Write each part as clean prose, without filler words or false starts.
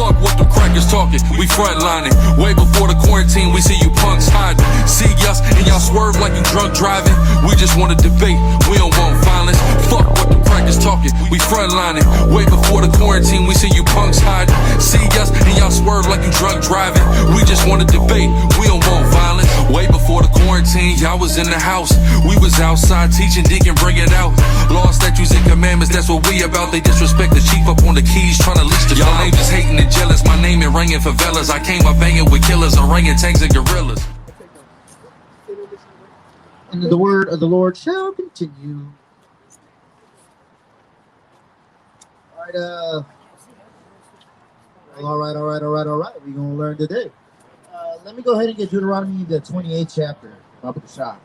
Fuck what the crackers talking, we frontlining. Way before the quarantine, we see you punks hiding. See us and y'all swerve like you drunk driving. We just want to debate, we don't want violence. Fuck what the crackers talking, we frontlining. Way before the quarantine, we see you punks hiding. See us and y'all swerve like you drunk driving. We just want to debate, we don't want violence. Way before the quarantine, y'all was in the house. We was outside teaching, deacon, bring it out. Law, statutes, and commandments, that's what we about. They disrespect the chief up on the keys, trying to leash the y'all ain't just hating and jealous. My name ain't ringing favelas. I came up banging with killers, orangutans, and gorillas. And the word of the Lord shall continue. All right. We're gonna learn today. Let me go ahead and get Deuteronomy, the 28th chapter. Baba Kashah.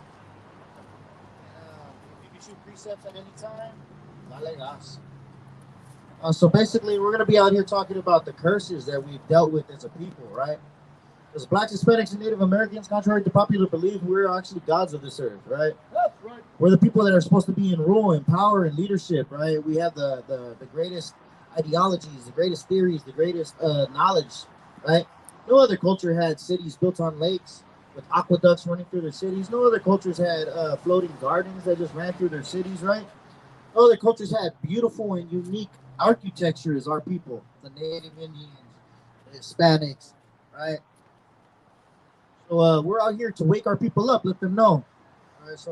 You can shoot precepts at any time. So basically, we're gonna be out here talking about the curses that we've dealt with as a people, right? As Blacks, Hispanics, and Native Americans, contrary to popular belief, we're actually gods of this earth, right? That's right. We're the people that are supposed to be in rule and power and leadership, right? We have the greatest ideologies, the greatest theories, the greatest knowledge, right? No other culture had cities built on lakes with aqueducts running through their cities. No other cultures had floating gardens that just ran through their cities, right? No other cultures had beautiful and unique architecture as our people, the Native Indians, the Hispanics, right? So we're out here to wake our people up, let them know. All right, so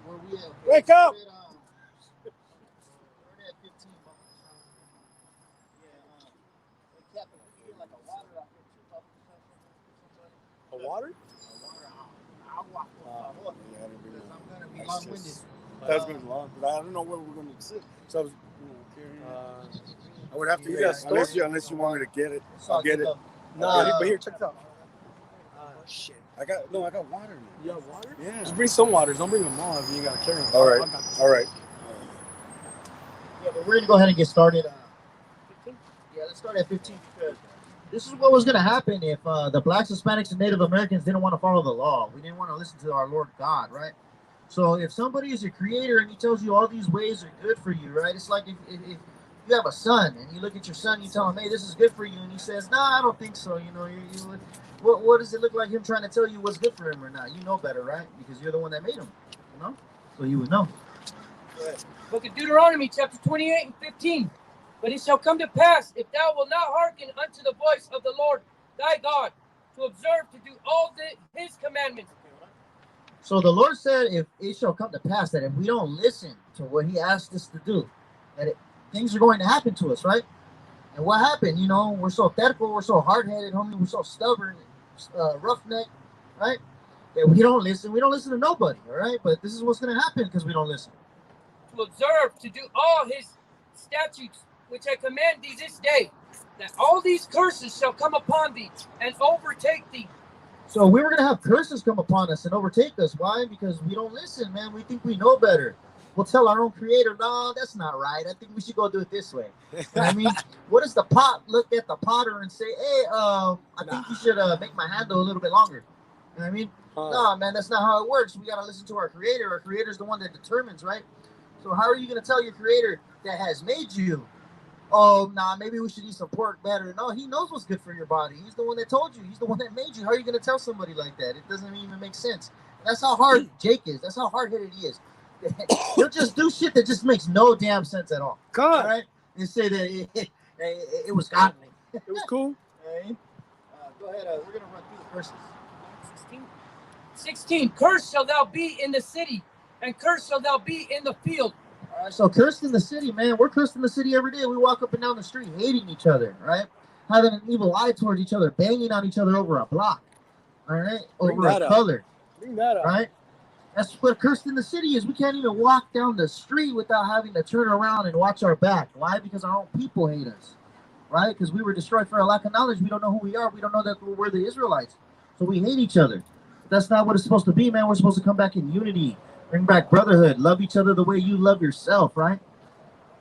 where we at? Wake up! We're at 15. Like a water out here too. A water? Yahawah. I'm gonna be long-winded. That's been long, but I don't know where we're gonna sit. So I was, I would have to get it unless you want me to get it. I'll get it. No, but here, check it out. Shit. I got water. You have water? Yeah. Just bring some waters. Don't bring them all if you ain't got to carry them. All right. Yeah, but we're going to go ahead and get started. 15? Yeah, let's start at 15 because this is what was going to happen if the Blacks, Hispanics, and Native Americans didn't want to follow the law. We didn't want to listen to our Lord God, right? So if somebody is your creator and he tells you all these ways are good for you, right? It's like if you have a son and you look at your son, you tell him, hey, this is good for you. And he says, no, I don't think so. You know, what does it look like him trying to tell you what's good for him or not? You know better, right? Because you're the one that made him, you know? So you would know. Book of Deuteronomy, chapter 28 and 15. But it shall come to pass, if thou wilt not hearken unto the voice of the Lord thy God, to observe to do all his commandments. So the Lord said, if it shall come to pass that if we don't listen to what he asked us to do, that things are going to happen to us, right? And what happened? You know, we're so terco, we're so hard-headed, homie, we're so stubborn, roughneck, right? That we don't listen. We don't listen to nobody, all right? But this is what's going to happen because we don't listen. To observe to do all his statutes, which I command thee this day, that all these curses shall come upon thee and overtake thee. So we were going to have curses come upon us and overtake us. Why? Because we don't listen, man. We think we know better. We'll tell our own creator, no, that's not right. I think we should go do it this way. I mean, what does the pot look at the potter and say, hey, I think you should make my handle a little bit longer. You know what I mean? No, man, that's not how it works. We got to listen to our creator. Our creator's the one that determines, right? So how are you going to tell your creator that has made you, oh, nah, maybe we should eat some pork better? No, he knows what's good for your body. He's the one that told you. He's the one that made you. How are you going to tell somebody like that? It doesn't even make sense. That's how hard Jake is. That's how hard-headed he is. He'll just do shit that just makes no damn sense at all. God. All right? And say that it was godly. It was cool. Right? Go ahead. We're going to run through the verses. 16. Cursed shall thou be in the city, and cursed shall thou be in the field. All right, so cursed in the city, man. We're cursed in the city every day. We walk up and down the street hating each other, right? Having an evil eye towards each other, banging on each other over a block, all right? Over a color, Bring that up. right? That's what cursed in the city is. We can't even walk down the street without having to turn around and watch our back. Why? Because our own people hate us, right? Because we were destroyed for a lack of knowledge. We don't know who we are. We don't know that we're the Israelites. So we hate each other. That's not what it's supposed to be, man. We're supposed to come back in unity, bring back brotherhood, love each other the way you love yourself, right?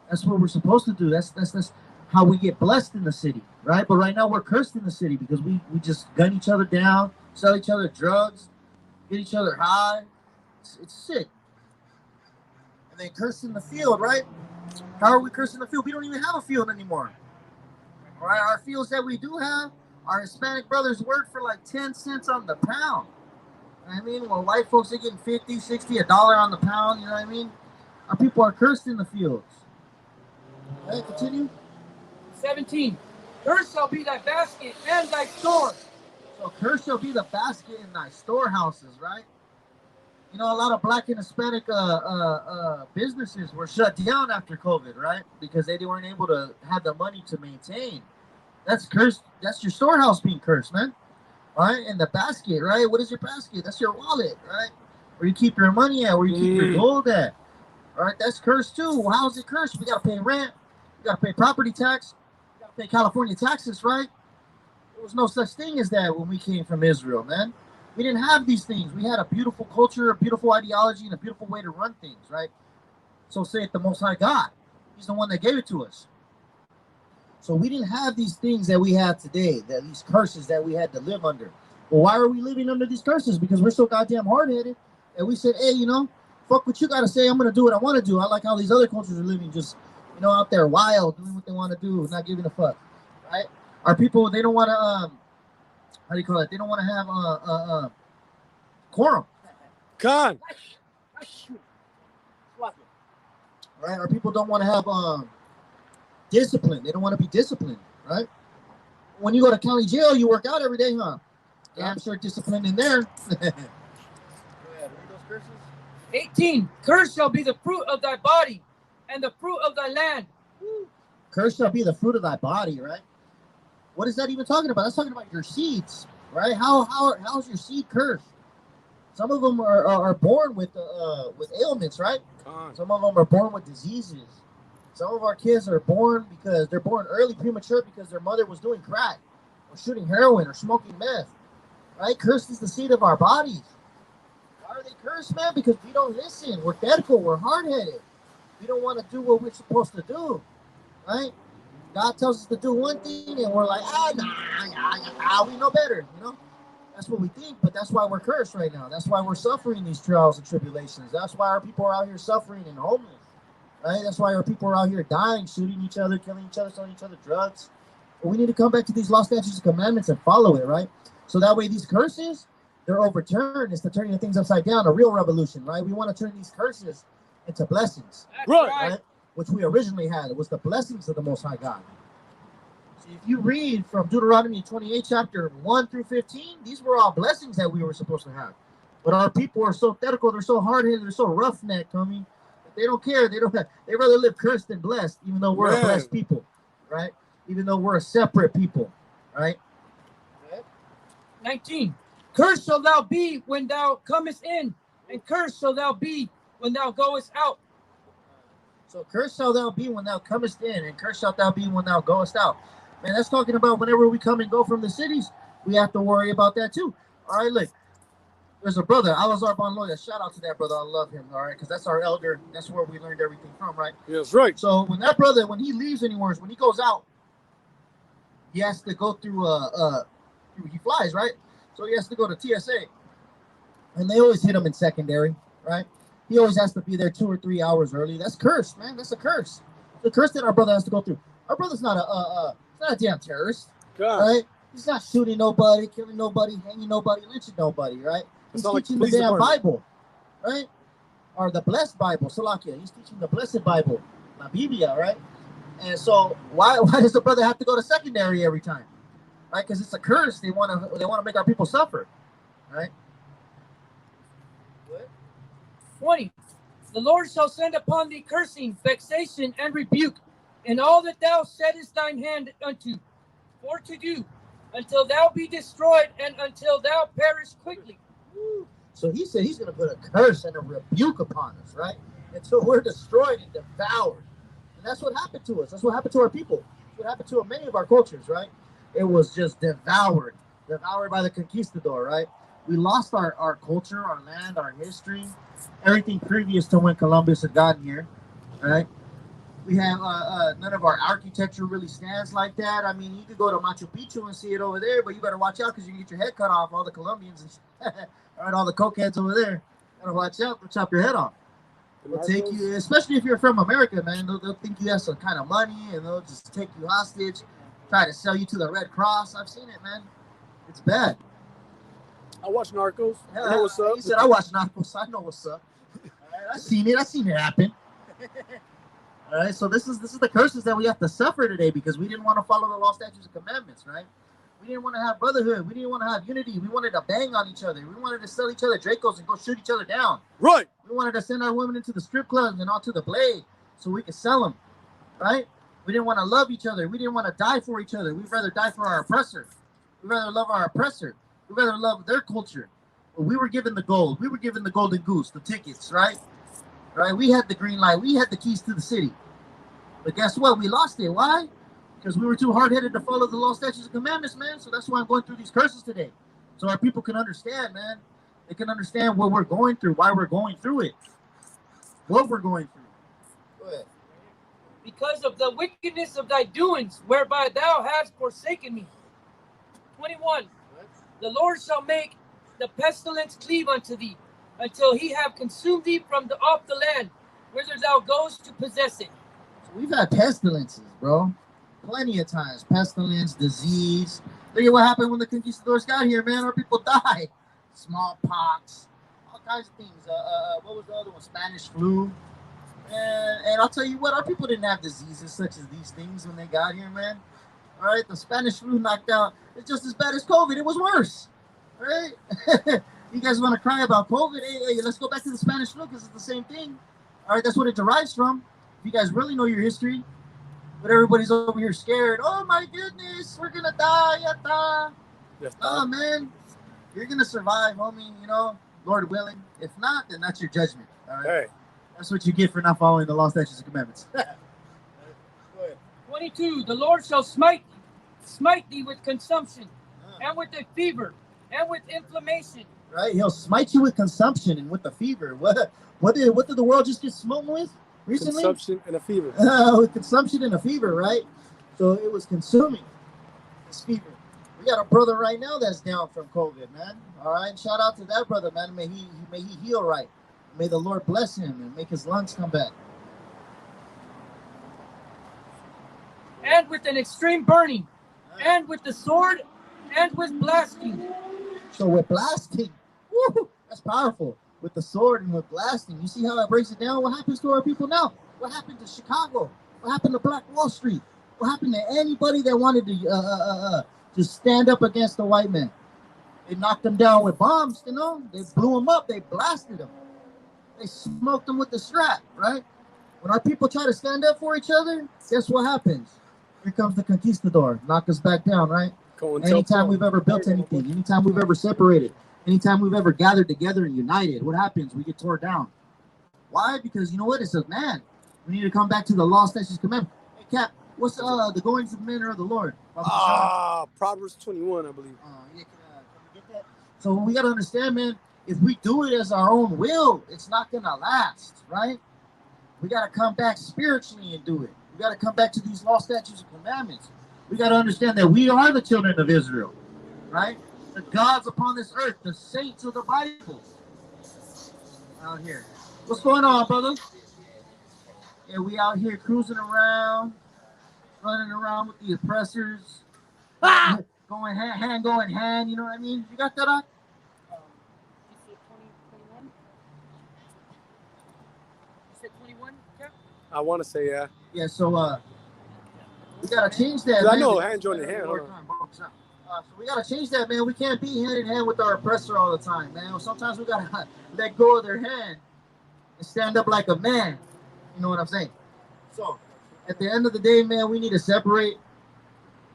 That's what we're supposed to do. That's how we get blessed in the city, right? But right now we're cursed in the city because we just gun each other down, sell each other drugs, get each other high. It's sick. And then cursed in the field, right? How are we cursed in the field? We don't even have a field anymore. All right, our fields that we do have, our Hispanic brothers work for like 10 cents on the pound. You know what I mean? While white folks are getting 50, 60, $1 on the pound, you know what I mean? Our people are cursed in the fields. All right, continue. 17. Cursed shall be thy basket and thy store. So cursed shall be the basket in thy storehouses, right? You know, a lot of black and Hispanic businesses were shut down after COVID, right? Because they weren't able to have the money to maintain. That's cursed. That's your storehouse being cursed, man. All right, and the basket, right? What is your basket? That's your wallet, right? Where you keep your money at, where you keep your gold at. All right, that's cursed too. Well, how is it cursed? We got to pay rent. We got to pay property tax. We got to pay California taxes, right? There was no such thing as that when we came from Israel, man. We didn't have these things. We had a beautiful culture, a beautiful ideology, and a beautiful way to run things, right? So say it the Most High God. He's the one that gave it to us. So we didn't have these things that we have today, these curses that we had to live under. Well, why are we living under these curses? Because we're so goddamn hard-headed. And we said, hey, you know, fuck what you got to say. I'm going to do what I want to do. I like how these other cultures are living just, you know, out there wild, doing what they want to do, not giving a fuck, right? Our people, they don't want to, how do you call it? They don't want to have quorum. Con. Right? Our people don't want to have discipline. They don't want to be disciplined, right? When you go to county jail, you work out every day, huh? Yeah, I'm sure discipline in there. Go ahead, read those curses. 18. Cursed shall be the fruit of thy body and the fruit of thy land. Cursed shall be the fruit of thy body, right? What is that even talking about? That's talking about your seeds, right? How's your seed cursed? Some of them are born with ailments, right? Some of them are born with diseases. Some of our kids are born because they're born early, premature, because their mother was doing crack or shooting heroin or smoking meth, right? Cursed is the seed of our bodies. Why are they cursed, man? Because we don't listen. We're deadful. We're hard-headed. We don't want to do what we're supposed to do, right? God tells us to do one thing, and we're like, we know better, you know? That's what we think, but that's why we're cursed right now. That's why we're suffering these trials and tribulations. That's why our people are out here suffering and homeless, right? That's why our people are out here dying, shooting each other, killing each other, selling each other drugs. But we need to come back to these law, statutes, and commandments and follow it, right? So that way these curses, they're overturned. It's the turning of things upside down, a real revolution, right? We want to turn these curses into blessings, Right. Which we originally had. It was the blessings of the Most High God. So if you read from Deuteronomy 28, chapter 1 through 15, these were all blessings that we were supposed to have. But our people are so thetical, they're so hard-headed, they're so roughneck, homie. They don't care. They rather live cursed than blessed, even though we're a blessed people, right? Even though we're a separate people, right? 19. Cursed shall thou be when thou comest in, and cursed shall thou be when thou goest out. So cursed shall thou be when thou comest in, and cursed shalt thou be when thou goest out. Man, that's talking about whenever we come and go from the cities, we have to worry about that too. All right, look. There's a brother, Alazar Bonloya. Shout out to that brother. I love him, all right? Because that's our elder. That's where we learned everything from, right? Yes, right. So when that brother, when he leaves anywhere, when he goes out, he has to go through, he flies, right? So he has to go to TSA. And they always hit him in secondary, right? He always has to be there 2 or 3 hours early. That's cursed, man. That's a curse. The curse that our brother has to go through. Our brother's not a damn terrorist, right? He's not shooting nobody, killing nobody, hanging nobody, lynching nobody, right? He's teaching the damn Bible, right? Or the blessed Bible, Salakia. He's teaching the blessed Bible, La Biblia, right? And so why does the brother have to go to secondary every time, right? Because it's a curse. They want to make our people suffer, right? 20. The Lord shall send upon thee cursing, vexation, and rebuke, in all that thou settest thine hand unto, for to do, until thou be destroyed, and until thou perish quickly. So he said he's going to put a curse and a rebuke upon us, right? Until we're destroyed and devoured. And that's what happened to us. That's what happened to our people. That's what happened to many of our cultures, right? It was just devoured by the conquistador, right? We lost our culture, our land, our history, everything previous to when Columbus had gotten here, right? We have none of our architecture really stands like that. I mean, you could go to Machu Picchu and see it over there, but you better watch out because you can get your head cut off. All the Colombians and all right, all the cokeheads over there. Gotta watch out. They'll chop your head off. They'll take you, especially if you're from America, man. They'll think you have some kind of money and they'll just take you hostage, try to sell you to the Red Cross. I've seen it, man. It's bad. I watch Narcos. Yeah, I know what's up. He said, I watch Narcos. I know what's up. All right, I seen it happen. All right, so this is the curses that we have to suffer today because we didn't want to follow the law, statutes, and commandments, right? We didn't want to have brotherhood. We didn't want to have unity. We wanted to bang on each other. We wanted to sell each other Dracos and go shoot each other down. Right. We wanted to send our women into the strip clubs and onto the blade so we could sell them, right? We didn't want to love each other. We didn't want to die for each other. We'd rather die for our oppressor. We'd rather love our oppressor. We'd rather love their culture. But we were given the gold. We were given the golden goose, the tickets, right? Right? We had the green light. We had the keys to the city. But guess what? We lost it. Why? Because we were too hard-headed to follow the law, statutes, and commandments, man. So that's why I'm going through these curses today. So our people can understand, man. They can understand what we're going through, why we're going through it, what we're going through. Go ahead. Because of the wickedness of thy doings, whereby thou hast forsaken me. 21. The Lord shall make the pestilence cleave unto thee, until he have consumed thee from off the land, whither thou goest to possess it. So we've had pestilences, bro. Plenty of times. Pestilence, disease. Look at what happened when the conquistadors got here, man. Our people died. Smallpox, all kinds of things. What was the other one? Spanish flu. And I'll tell you what, our people didn't have diseases such as these things when they got here, man. All right, the Spanish flu knocked out. It's just as bad as COVID. It was worse. All right? You guys want to cry about COVID? Hey, let's go back to the Spanish flu because it's the same thing. All right, that's what it derives from. If you guys really know your history. But everybody's over here scared. Oh, my goodness, we're going to die. Yata. Oh, man, you're going to survive, homie, you know, Lord willing. If not, then that's your judgment. All right? Hey. That's what you get for not following the law, statutes, and commandments. 22. The Lord shall smite thee with consumption, and with a fever, and with inflammation. Right? He'll smite you with consumption and with a fever. What did the world just get smoked with recently? Consumption and a fever. With consumption and a fever, right? So it was consuming this fever. We got a brother right now that's down from COVID, man. All right? Shout out to that brother, man. May he heal right. May the Lord bless him and make his lungs come back. And with an extreme burning, and with the sword, and with blasting. So with blasting, woo, that's powerful. With the sword and with blasting. You see how that breaks it down? What happens to our people now? What happened to Chicago? What happened to Black Wall Street? What happened to anybody that wanted to stand up against the white man? They knocked them down with bombs, you know? They blew them up. They blasted them. They smoked them with the strap, right? When our people try to stand up for each other, guess what happens? Here comes the conquistador, knock us back down, right? Anytime we've ever built anything, anytime we've ever separated, anytime we've ever gathered together and united, what happens? We get torn down. Why? Because you know what? It says, man, we need to come back to the law, statutes, commandments. Hey, Cap, what's the goings of the manner of the Lord? Proverbs 21, I believe. Can you get that? So we got to understand, man, if we do it as our own will, it's not going to last, right? We got to come back spiritually and do it. We got to come back to these law, statutes, and commandments. We got to understand that we are the children of Israel, right? The gods upon this earth, the saints of the Bible out here. What's going on, brother? Yeah, we out here cruising around, running around with the oppressors, going hand, you know what I mean? You got that on? You said 21? I want to say, yeah. Yeah, so we got to change that. I know, hand joining hand. So we got to change that, man. We can't be hand in hand with our oppressor all the time, man. Sometimes we got to let go of their hand and stand up like a man. You know what I'm saying? So at the end of the day, man, we need to separate.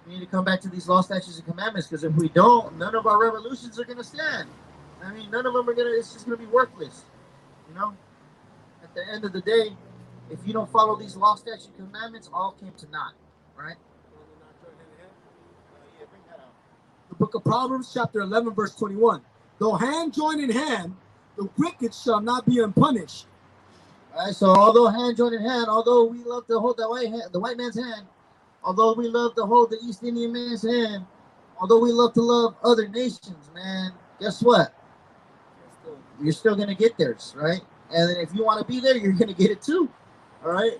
We need to come back to these law, statutes, and commandments, because if we don't, none of our revolutions are going to stand. I mean, none of them are going to, it's just going to be worthless. You know? At the end of the day, if you don't follow these law, statutes, and commandments, all came to naught, right? The book of Proverbs, chapter 11, verse 21. Though hand join in hand, the wicked shall not be unpunished. All right, so although hand join in hand, although we love to hold the white man's hand, although we love to hold the East Indian man's hand, although we love to love other nations, man, guess what? You're still going to get theirs, right? And if you want to be there, you're going to get it too. All right?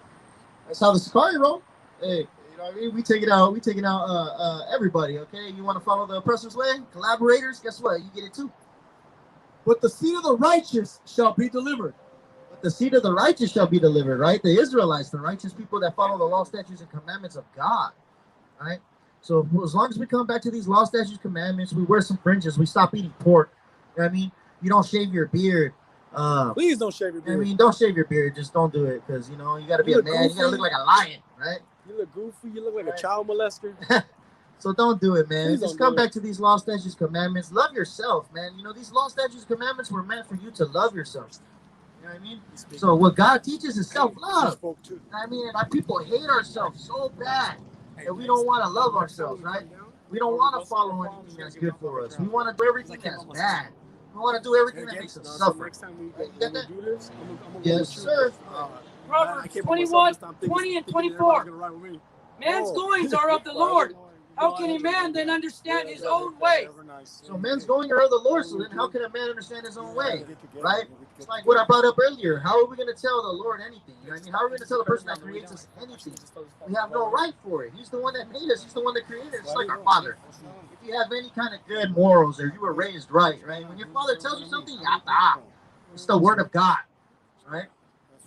That's how the Sakari roll. Hey. know what I mean? We taking out everybody, okay? You want to follow the oppressor's way? Collaborators, guess what? You get it too. But the seed of the righteous shall be delivered. But the seed of the righteous shall be delivered, right? The Israelites, the righteous people that follow the law, statutes, and commandments of God, right? So as long as we come back to these law, statutes, commandments, we wear some fringes, we stop eating pork. You know what I mean? You don't shave your beard. Please don't shave your beard. I mean, don't shave your beard. Just don't do it, because you know you got to be a man. You got to look like a lion, right? You look goofy. You look like a child molester. So don't do it, man. Please Just don't come do back to these law, statutes, commandments. Love yourself, man. You know, these law, statutes, commandments were meant for you to love yourself. You know what I mean? So what God teaches is self-love. I mean, and our people hate ourselves so bad that we don't want to love ourselves, right? We don't want to follow anything that's good for us. We want to do everything that's bad. We want to do everything that makes us suffer. Next time we get that? do this, I'm Yes, sir. Proverbs 21, 20 and 24. Man's goings are of the Lord. How can a man then understand his own way? So men's going are of the Lord, so then how can a man understand his own way? Right? It's like what I brought up earlier. How are we going to tell the Lord anything? You know what I mean? How are we going to tell the person that creates us anything? We have no right for it. He's the one that made us. He's the one that created us. It's like our father. If you have any kind of good morals or you were raised right, right? When your father tells you something, you have to act. It's the word of God, right?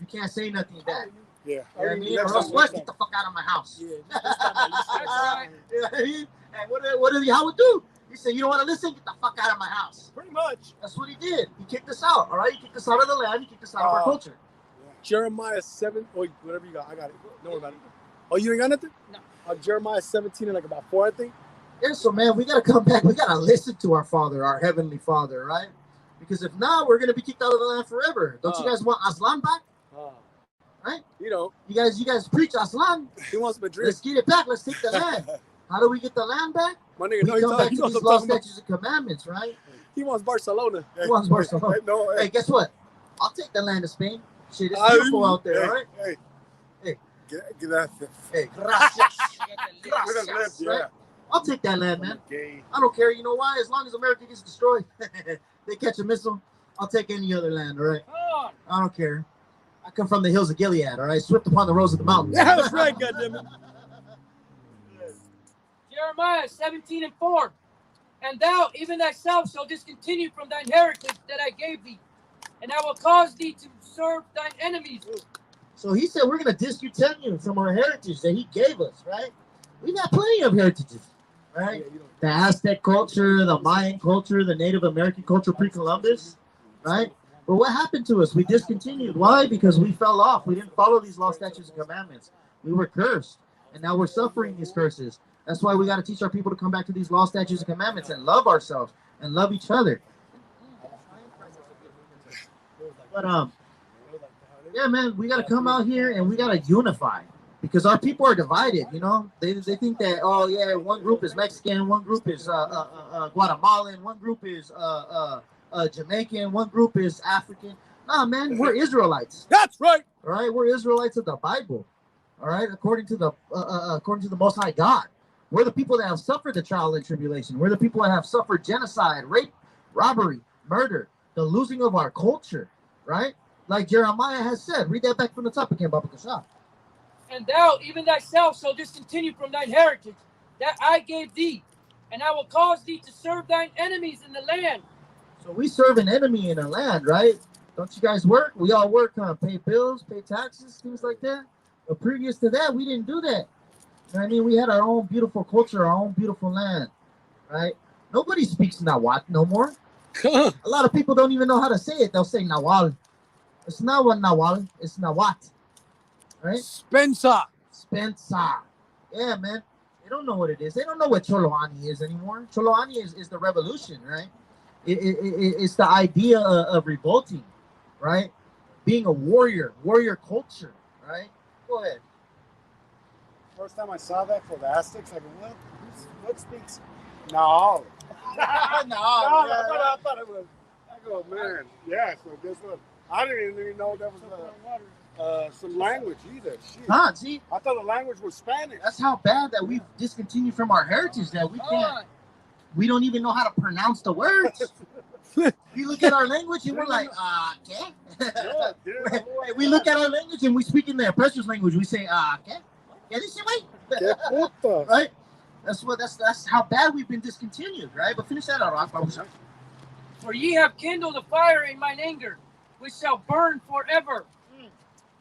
You can't say nothing bad. Yeah. You know what I mean? Or else what? Get the fuck out of my house. That's right. You know what I mean? And what did Yahawah do? He said, you don't want to listen? Get the fuck out of my house. Pretty much. That's what he did. He kicked us out, all right? He kicked us out of the land. He kicked us out of our culture. Jeremiah 7. Oh, whatever you got. I got it. Don't worry about it. Oh, you ain't got nothing? No. Jeremiah 17 and like about 4, I think. Yeah, so, man, we got to come back. We got to listen to our Father, our Heavenly Father, right? Because if not, we're going to be kicked out of the land forever. Don't you guys want Aslan back? Right? You know. You guys preach Aslan. He wants Madrid. Let's get it back. Let's take the land. How do we get the land back? My nigga, We come back to these law, statutes, and commandments, right? He wants Barcelona. He wants Barcelona. Hey, guess what? I'll take the land of Spain. Shit, it's beautiful out there, right? Hey. Gracias. Hey, gracias. Gracias, Gracias, right? I'll take that land, man. I don't care. You know why? As long as America gets destroyed, they catch a missile, I'll take any other land, all right? I don't care. I come from the hills of Gilead, all right? Swift upon the rose of the mountains. Yeah, that's right, goddammit. Jeremiah 17 and 4. And thou, even thyself, shall discontinue from thine heritage that I gave thee, and I will cause thee to serve thine enemies. So he said we're going to discontinue from our heritage that he gave us, right? We got plenty of heritages, right? The Aztec culture, the Mayan culture, the Native American culture pre-Columbus, right? But what happened to us? We discontinued. Why? Because we fell off. We didn't follow these law, statutes, and commandments. We were cursed, and now we're suffering these curses. That's why we got to teach our people to come back to these law, statutes, and commandments and love ourselves and love each other. But yeah, man, we got to come out here and we got to unify because our people are divided. You know, they think that one group is Mexican, one group is Guatemalan, one group is Jamaican, one group is African. Nah, man, we're Israelites. That's right. All right, we're Israelites of the Bible. All right, according to the Most High God. We're the people that have suffered the trial and tribulation. We're the people that have suffered genocide, rape, robbery, murder, the losing of our culture, right? Like Jeremiah has said. Read that back from the top again, Baba Kasha. And thou, even thyself, shall discontinue from thine heritage that I gave thee, and I will cause thee to serve thine enemies in the land. So we serve an enemy in the land, right? Don't you guys work? We all work, pay bills, pay taxes, things like that. But previous to that, we didn't do that. You know what I mean? We had our own beautiful culture, our own beautiful land, right? Nobody speaks Nahuatl no more. A lot of people don't even know how to say it. They'll say Nahuatl. It's not what Nahuatl. It's Nahuatl, right? Spencer. Yeah, man. They don't know what it is. They don't know what Choloani is anymore. Choloani is the revolution, right? It's the idea of revolting, right? Being a warrior culture, right? Go ahead. First time I saw that for the Aztecs, I go, what speaks? No. I thought it was. I go, man. Yeah, so guess what? I didn't even know that was some language either. Shit. See? I thought the language was Spanish. That's how bad that we've discontinued from our heritage that we can't. We don't even know how to pronounce the words. We look at our language and we're like, okay. We look at our language and we speak in the oppressor's language. We say, okay. Que puta. Right? That's how bad we've been discontinued, right? But finish that out, bahasham. For ye have kindled a fire in mine anger, which shall burn forever.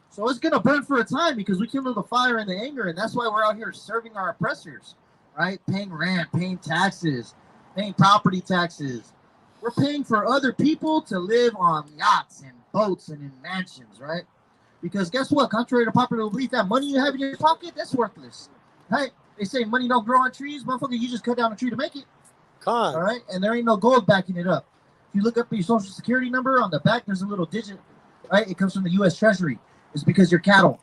So it's gonna burn for a time because we kindled the fire and the anger, and that's why we're out here serving our oppressors, right? Paying rent, paying taxes, paying property taxes. We're paying for other people to live on yachts and boats and in mansions, right? Because guess what? Contrary to popular belief, that money you have in your pocket, that's worthless, right? They say money don't grow on trees, motherfucker. You just cut down a tree to make it, all right? And there ain't no gold backing it up. If you look up your social security number on the back, there's a little digit, right? It comes from the U.S. Treasury. It's because you're cattle.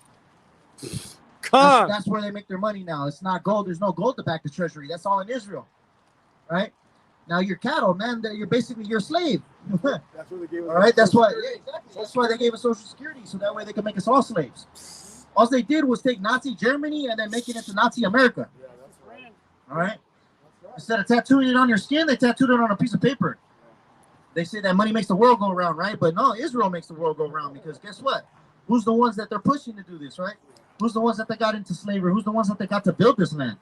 That's where they make their money now. It's not gold. There's no gold to back the treasury. That's all in Israel, right? Now you're cattle, man. You're basically your slave. That's what they gave us. All right. That's why. Yeah, exactly. That's why they gave us Social Security, so that way they can make us all slaves. All they did was take Nazi Germany and then make it into Nazi America. Yeah, that's right. All right. Instead of tattooing it on your skin, they tattooed it on a piece of paper. They say that money makes the world go around, right? But no, Israel makes the world go around because guess what? Who's the ones that they're pushing to do this, right? Who's the ones that they got into slavery? Who's the ones that they got to build this land,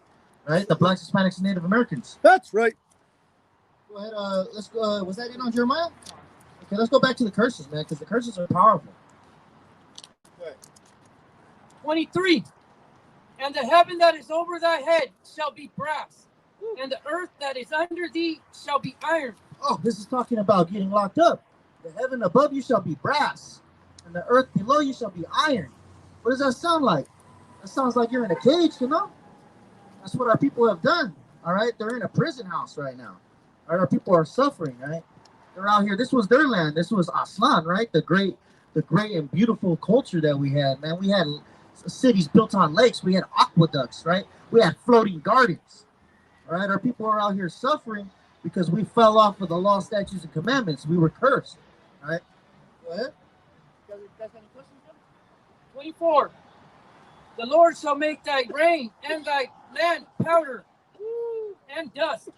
right? The Blacks, Hispanics, and Native Americans. That's right. Go ahead. Let's go. Was that it on Jeremiah? Okay, let's go back to the curses, man, because the curses are powerful. 23. And the heaven that is over thy head shall be brass, and the earth that is under thee shall be iron. Oh, this is talking about getting locked up. The heaven above you shall be brass, and the earth below you shall be iron. What does that sound like? That sounds like you're in a cage, you know? That's what our people have done, all right? They're in a prison house right now. All right? Our people are suffering, right? They're out here. This was their land. This was Aslan, right? The great and beautiful culture that we had, man. We had cities built on lakes. We had aqueducts, right? We had floating gardens, all right? Our people are out here suffering because we fell off of the law, statutes, and commandments. We were cursed, all right? Go ahead. You guys got any questions? 24. The Lord shall make thy rain and thy land powder and dust.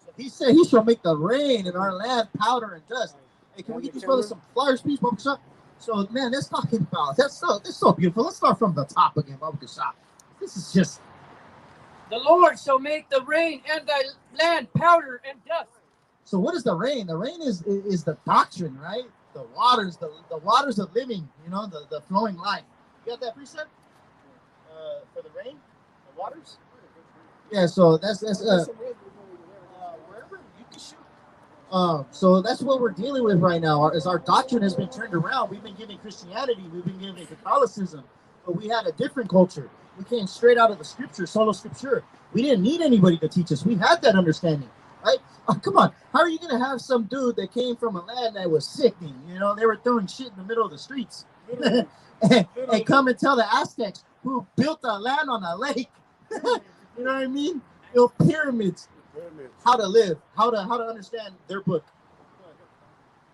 So he said he shall make the rain in our land powder and dust. Hey, can we get these brothers some flyers, please, Bubba Shop? So, man, that's talking about, that's so beautiful. Let's start from the top again, Bubba Shop. This is just. The Lord shall make the rain and thy land powder and dust. So what is the rain? The rain is the doctrine, right? The waters of living, you know, the flowing life. You got that precept? For the rain? The waters? Yeah, so that's wherever you can shoot. So that's what we're dealing with right now. As our doctrine has been turned around, we've been giving Christianity, we've been giving Catholicism, but we had a different culture. We came straight out of the scripture, solo scripture. We didn't need anybody to teach us. We had that understanding, right? Oh, come on. How are you going to have some dude that came from a land that was sickening? You know, they were throwing shit in the middle of the streets. and come and tell the Aztecs who built a land on a lake. You know what I mean? Built pyramids. How to live, how to understand their book.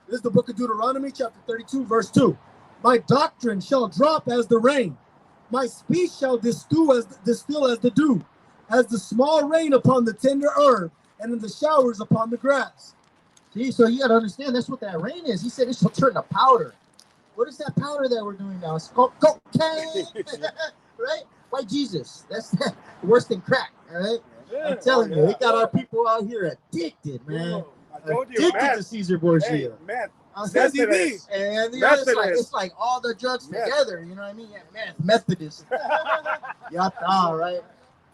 This is the book of Deuteronomy, chapter 32, verse 2. My doctrine shall drop as the rain. My speech shall distill as the dew, as the small rain upon the tender herb, and in the showers upon the grass. See, so you got to understand that's what that rain is. He said it shall turn to powder. What is that powder that we're doing now? It's called cocaine, right? Why Jesus? That's worse than crack, all right? Yeah, I'm telling you, we got our people out here addicted, man. I told you, addicted to Caesar Borgia. Hey, man. And you know, it's like all the drugs together, you know what I mean? Yeah, Methodist. Yaiqab, right?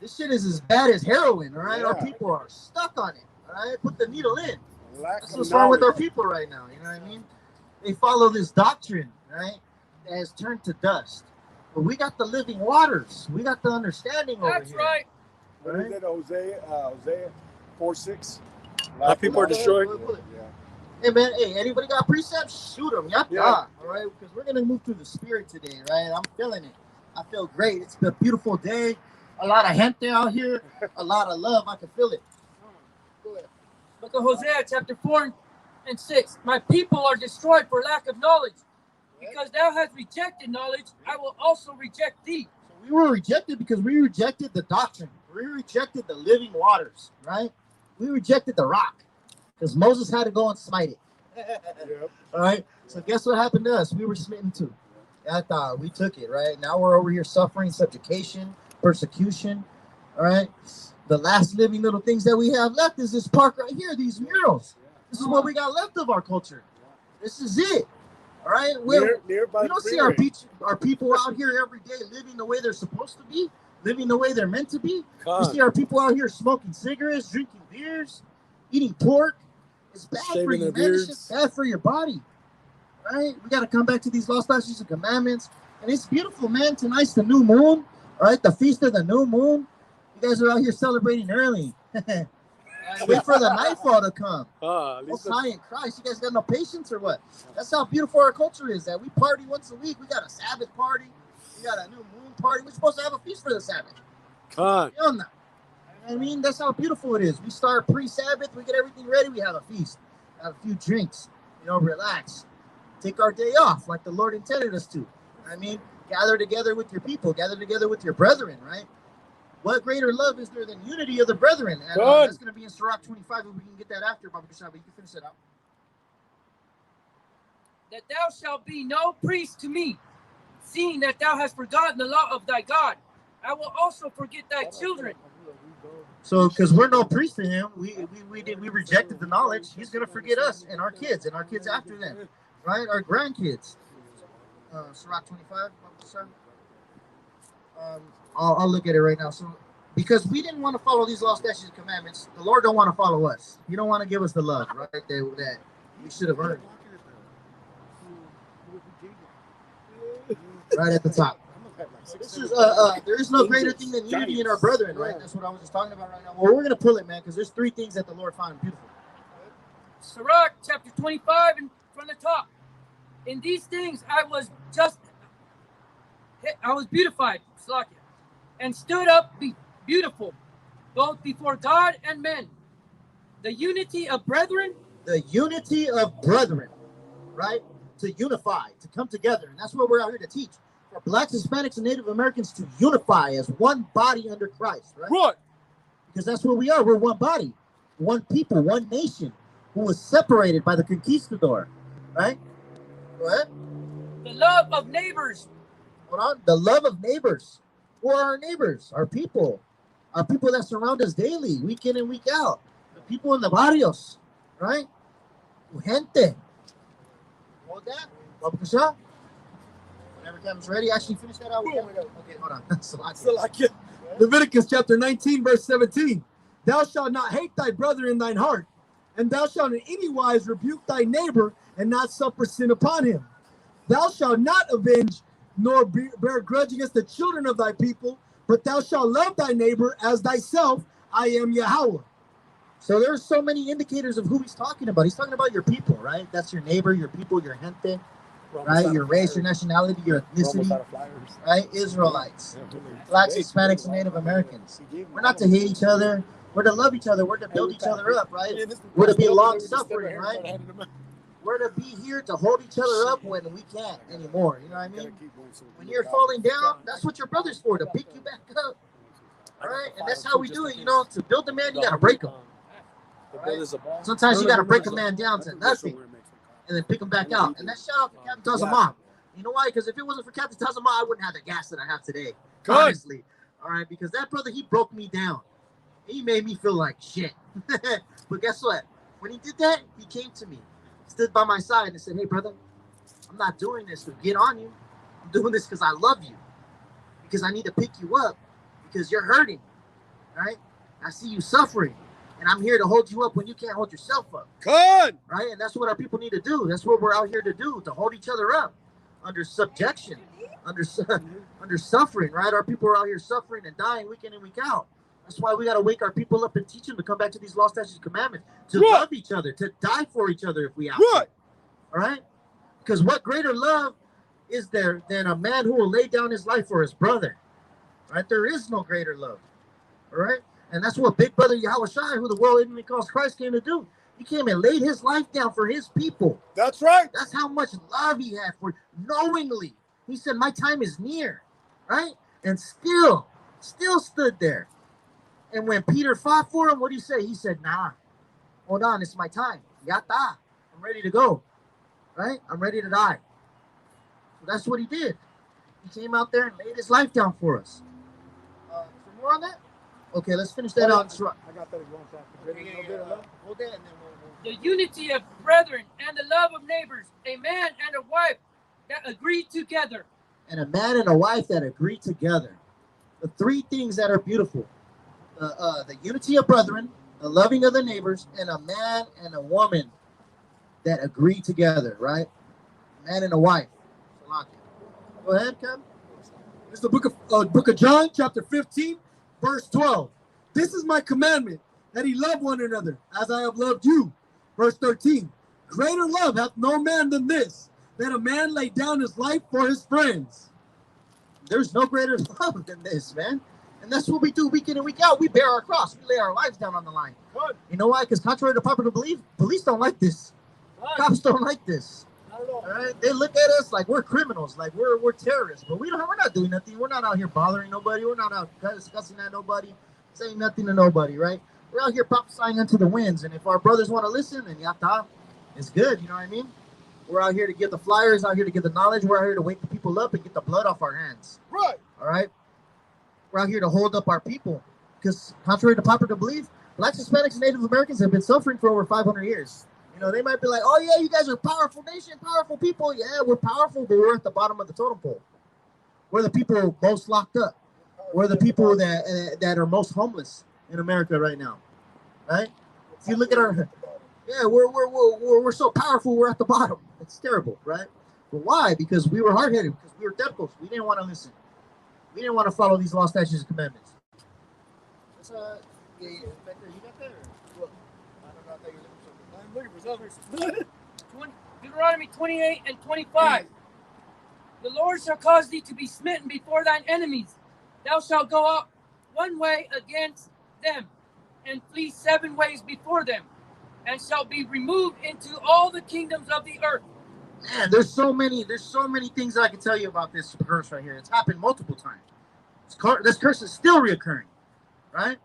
This shit is as bad as heroin, all right? Yeah. Our people are stuck on it, all right? Put the needle in. That's what's wrong with our people right now, you know what I mean? They follow this doctrine, right? That has turned to dust. But we got the living waters. We got the understanding over here. That's right. What is it, Hosea 4:6? Our people are destroyed. Yeah. Hey, man, anybody got precepts? Shoot them. Yaiqab, all right? Because we're going to move through the spirit today, right? I'm feeling it. I feel great. It's a beautiful day. A lot of gente out here. A lot of love. I can feel it. Go ahead. Book of Hosea, chapter 4 and 6. My people are destroyed for lack of knowledge. Because thou hast rejected knowledge, I will also reject thee. So we were rejected because we rejected the doctrine. We rejected the living waters, right? We rejected the rock because Moses had to go and smite it. Yep. All right. So guess what happened to us? We were smitten too. I thought we took it, right? Now we're over here suffering subjugation. persecution. All right. The last living little things that we have left is this park right here, these murals. This is what we got left of our culture. This is it. All right. We don't see our people out here every day living the way they're supposed to be, living the way they're meant to be. We see our people out here smoking cigarettes, drinking beers, eating pork. It's bad for you, man. It's just bad for your body. Right? We got to come back to these law, statutes, and commandments. And it's beautiful, man. Tonight's the new moon. All right, the feast of the new moon. You guys are out here celebrating early. Wait for the nightfall to come. Most high in Christ. You guys got no patience or what? That's how beautiful our culture is. That we party once a week. We got a Sabbath party. We got a new moon party. We're supposed to have a feast for the Sabbath. I mean, that's how beautiful it is. We start pre-Sabbath. We get everything ready. We have a feast. Have a few drinks. Relax. Take our day off like the Lord intended us to. I mean, gather together with your people. Gather together with your brethren, right? What greater love is there than unity of the brethren? And that's going to be in Sirach 25, and we can get that after, Baba Kashab, but you can finish it out. That thou shalt be no priest to me, seeing that thou hast forgotten the law of thy God. I will also forget thy children. So, because we're no priest to him, we rejected the knowledge. He's going to forget us and our kids after them, right? Our grandkids. Sirach 25, I'll look at it right now. So, because we didn't want to follow these law, statutes, and commandments, the Lord don't want to follow us. He don't want to give us the love, right? That we should have earned. Right at the top. This is there is no greater thing than unity in our brethren, right? That's what I was just talking about right now. Well, we're gonna pull it, man, because there's three things that the Lord found beautiful. Sirach chapter 25 and from the top. In these things I was beautified, and stood up beautiful, both before God and men. The unity of brethren. The unity of brethren, right? To unify, to come together. And that's what we're out here to teach. For Blacks, Hispanics, and Native Americans to unify as one body under Christ, right? Right. Because that's what we are. We're one body, one people, one nation who was separated by the conquistador, right? Go ahead. The love of neighbors. Hold on. The love of neighbors. Who are our neighbors? Our people that surround us daily, week in and week out. The people in the barrios, right? Gente. Hold that. Baba Kasha. Whenever Kevin's ready, actually finish that out. Okay, hold on. Salakia. Leviticus chapter 19, verse 17. Thou shalt not hate thy brother in thine heart, and thou shalt in any wise rebuke thy neighbor and not suffer sin upon him. Thou shalt not avenge nor bear grudge against the children of thy people, but thou shalt love thy neighbor as thyself. I am Yahawah. So there's so many indicators of who he's talking about. He's talking about your people, right? That's your neighbor, your people, your gente, right? Your race, your nationality, your ethnicity, right? Israelites, Blacks, Hispanics, and Native Americans. We're not to hate each other. We're to love each other. We're to build each other up, right? We're to be long-suffering, right? We're to be here to hold each other up when we can't anymore. You know what I mean? When you're falling down, that's what your brother's for, to pick you back up. All right? And that's how we do it. To build a man, you got to break him. Right? Sometimes you got to break a man down to nothing and then pick him back out. And that's shout out to Captain Tazama. You know why? Because if it wasn't for Captain Tazama, I wouldn't have the gas that I have today. Honestly. All right? Because that brother, he broke me down. He made me feel like shit. But guess what? When he did that, he came to me, stood by my side, and said, hey, brother, I'm not doing this to get on you. I'm doing this because I love you. Because I need to pick you up. Because you're hurting. Right? I see you suffering. And I'm here to hold you up when you can't hold yourself up. Good. Right? And that's what our people need to do. That's what we're out here to do, to hold each other up under subjection, under suffering, right? Our people are out here suffering and dying week in and week out. That's why we got to wake our people up and teach them to come back to these law, statutes, and commandments, to love each other, to die for each other if we have to. All right? Because what greater love is there than a man who will lay down his life for his brother? Right? There is no greater love. All right? And that's what Big Brother Yahawashi, who the world enemy calls Christ, came to do. He came and laid his life down for his people. That's right. That's how much love he had for knowingly. He said, my time is near. Right? And still stood there. And when Peter fought for him, what did he say? He said, nah, hold on, it's my time. Yata, I'm ready to go. Right? I'm ready to die. So that's what he did. He came out there and laid his life down for us. more on that? Okay, let's finish that out. I got 31 chapters. Hold that and then The unity of brethren and the love of neighbors, a man and a wife that agree together. And a man and a wife that agree together. The three things that are beautiful. The unity of brethren, the loving of the neighbors, and a man and a woman that agree together, right? A man and a wife. Go ahead, Kevin. It's the book of John, chapter 15, verse 12. This is my commandment, that ye love one another, as I have loved you. Verse 13. Greater love hath no man than this, that a man lay down his life for his friends. There's no greater love than this, man. And that's what we do week in and week out. We bear our cross. We lay our lives down on the line. Good. You know why? Because contrary to popular belief, police don't like this. Right. Cops don't like this. Not at all. All right? They look at us like we're criminals, like we're terrorists. But we're not doing nothing. We're not out here bothering nobody. We're not out discussing at nobody, saying nothing to nobody, right? We're out here prophesying unto the winds. And if our brothers want to listen, then yata, it's good. You know what I mean? We're out here to give the flyers, out here to give the knowledge. We're out here to wake the people up and get the blood off our hands. Right. All right? We're out here to hold up our people. Because contrary to popular belief, Blacks, Hispanics, and Native Americans have been suffering for over 500 years. You know, they might be like, oh, yeah, you guys are a powerful nation, powerful people. Yeah, we're powerful, but we're at the bottom of the totem pole. We're the people most locked up. We're the people that are most homeless in America right now. Right? If you look at our... Yeah, we're so powerful, we're at the bottom. It's terrible, right? But why? Because we were hard-headed, because we were devils. We didn't want to listen. We didn't want to follow these law, statutes, and commandments. You got that? What? I don't know if you're looking for something. Deuteronomy 28 and 25. The Lord shall cause thee to be smitten before thine enemies. Thou shalt go up one way against them, and flee 7 ways before them, and shall be removed into all the kingdoms of the earth. Man, there's so many things that I can tell you about this curse right here. It's happened multiple times. This curse is still reoccurring, right?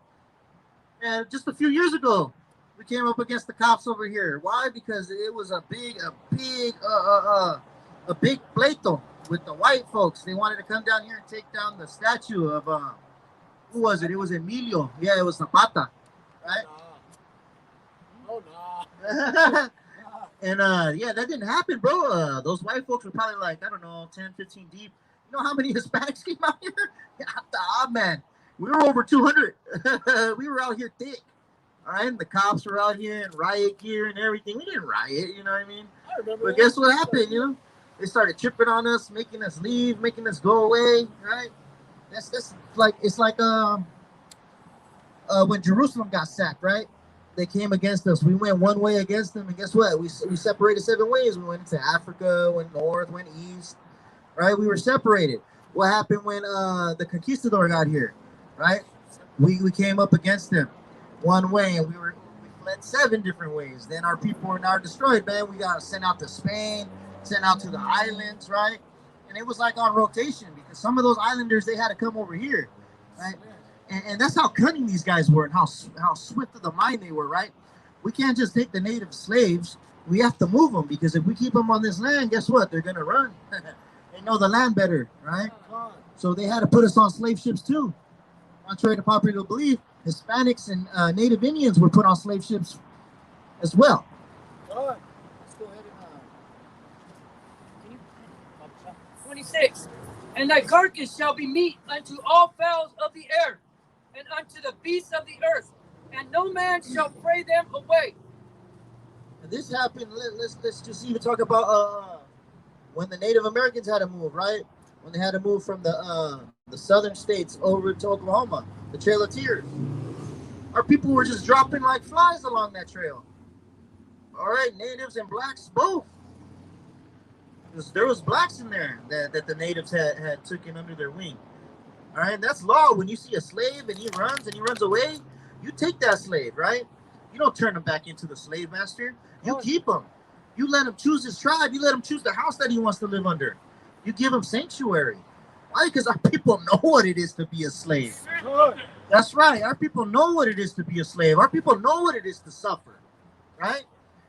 And just a few years ago, we came up against the cops over here. Why? Because it was a big pleito with the white folks. They wanted to come down here and take down the statue of who was it? It was Emilio. Yeah, it was Zapata, right? Oh, no. And yeah, that didn't happen, bro. Those white folks were probably like, I don't know, 10, 15 deep. You know how many Hispanics came out here? Man, we were over 200. We were out here thick. All right, and the cops were out here in riot gear and everything. We didn't riot, you know what I mean? I remember. But guess what happened, you know? They started tripping on us, making us leave, making us go away, right? That's like, it's like when Jerusalem got sacked, right? They came against us. We went one way against them, and guess what? We separated 7 ways. We went into Africa, went north, went east, right? We were separated. What happened when the conquistador got here, right? We came up against them one way, and we fled 7 different ways. Then our people were now destroyed, man. We got sent out to Spain, sent out to the islands, right? And it was like on rotation, because some of those islanders, they had to come over here, right? And that's how cunning these guys were, and how swift of the mind they were, right? We can't just take the native slaves. We have to move them, because if we keep them on this land, guess what? They're going to run. They know the land better, right? So they had to put us on slave ships too. Contrary to popular belief, Hispanics and Native Indians were put on slave ships as well. Let's go ahead and 26. And thy carcass shall be meat unto all fowls of the air, and unto the beasts of the earth, and no man shall fray them away. And this happened. Let's just even talk about when the Native Americans had to move, right? When they had to move from the southern states over to Oklahoma, the Trail of Tears. Our people were just dropping like flies along that trail. All right, natives and blacks both. There was blacks in there that the natives had taken under their wing. All right, and that's law. When you see a slave and he runs away, you take that slave, right? You don't turn him back into the slave master. You keep him. You let him choose his tribe. You let him choose the house that he wants to live under. You give him sanctuary. Why? Because our people know what it is to be a slave. That's right. Our people know what it is to be a slave. Our people know what it is to suffer, right?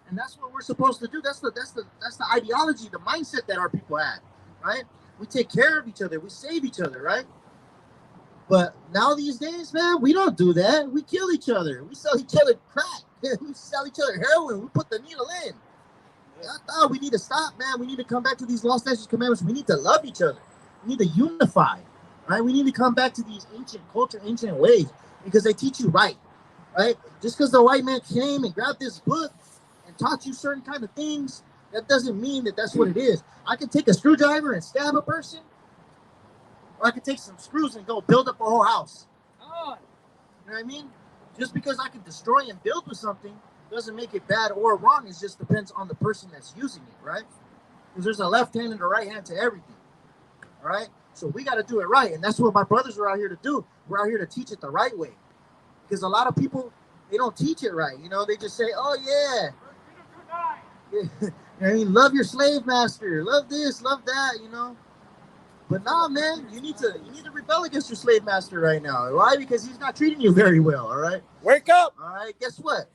And that's what we're supposed to do. That's the ideology, the mindset that our people had, right? We take care of each other. We save each other, right? But now these days, man, we don't do that. We kill each other. We sell each other crack. We sell each other heroin. We put the needle in. I thought we need to stop, man. We need to come back to these law, statutes, commandments. We need to love each other. We need to unify, right? We need to come back to these ancient culture, ancient ways, because they teach you right, right? Just because the white man came and grabbed this book and taught you certain kind of things, that doesn't mean that that's what it is. I can take a screwdriver and stab a person, or I can take some screws and go build up a whole house. Oh, You know what I mean? Just because I can destroy and build with something doesn't make it bad or wrong. It just depends on the person that's using it, right? Because there's a left hand and a right hand to everything, all right? So we got to do it right, and that's what my brothers are out here to do. We're out here to teach it the right way, because a lot of people, they don't teach it right. You know, they just say, oh, yeah. I mean, love your slave master, love this, love that, you know. But nah, man, you need to rebel against your slave master right now. Why? Because he's not treating you very well, all right? Wake up! All right, guess what?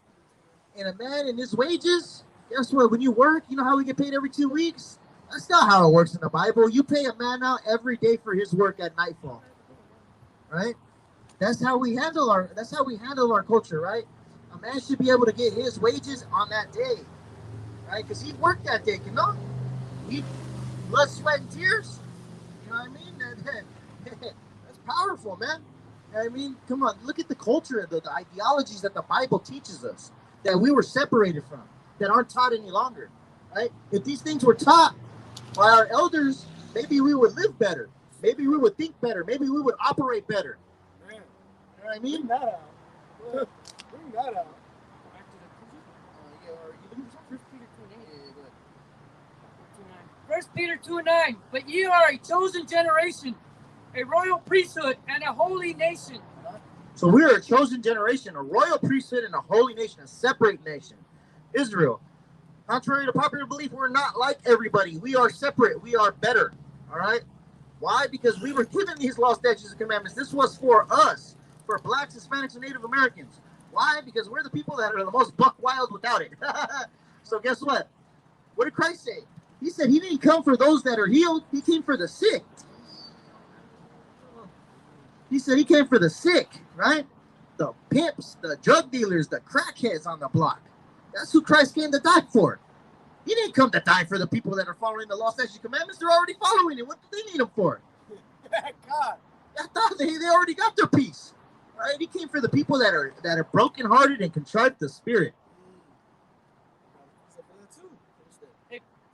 And a man in his wages, guess what? When you work, you know how we get paid every 2 weeks? That's not how it works in the Bible. You pay a man out every day for his work at nightfall. Right? That's how we handle our culture, right? A man should be able to get his wages on that day. Right? Because he worked that day, you know? He blood, sweat, and tears. You know what I mean? That's powerful, man. You know what I mean? Come on, look at the culture, the ideologies that the Bible teaches us, that we were separated from, that aren't taught any longer, right? If these things were taught by our elders, maybe we would live better. Maybe we would think better. Maybe we would operate better. Man, You know what I mean? bring that out. Bring that out. First Peter 2:9. But ye are a chosen generation, a royal priesthood, and a holy nation. So we are a chosen generation, a royal priesthood, and a holy nation, a separate nation. Israel. Contrary to popular belief, we're not like everybody. We are separate. We are better. All right? Why? Because we were given these law, statutes, and commandments. This was for us, for blacks, Hispanics, and Native Americans. Why? Because we're the people that are the most buck wild without it. So guess what? What did Christ say? He said he didn't come for those that are healed. He came for the sick. He said he came for the sick, right? The pimps, the drug dealers, the crackheads on the block. That's who Christ came to die for. He didn't come to die for the people that are following the law, statutes, and commandments. They're already following it. What do they need him for? God. I thought they already got their peace, right? He came for the people that are brokenhearted and contrite the spirit.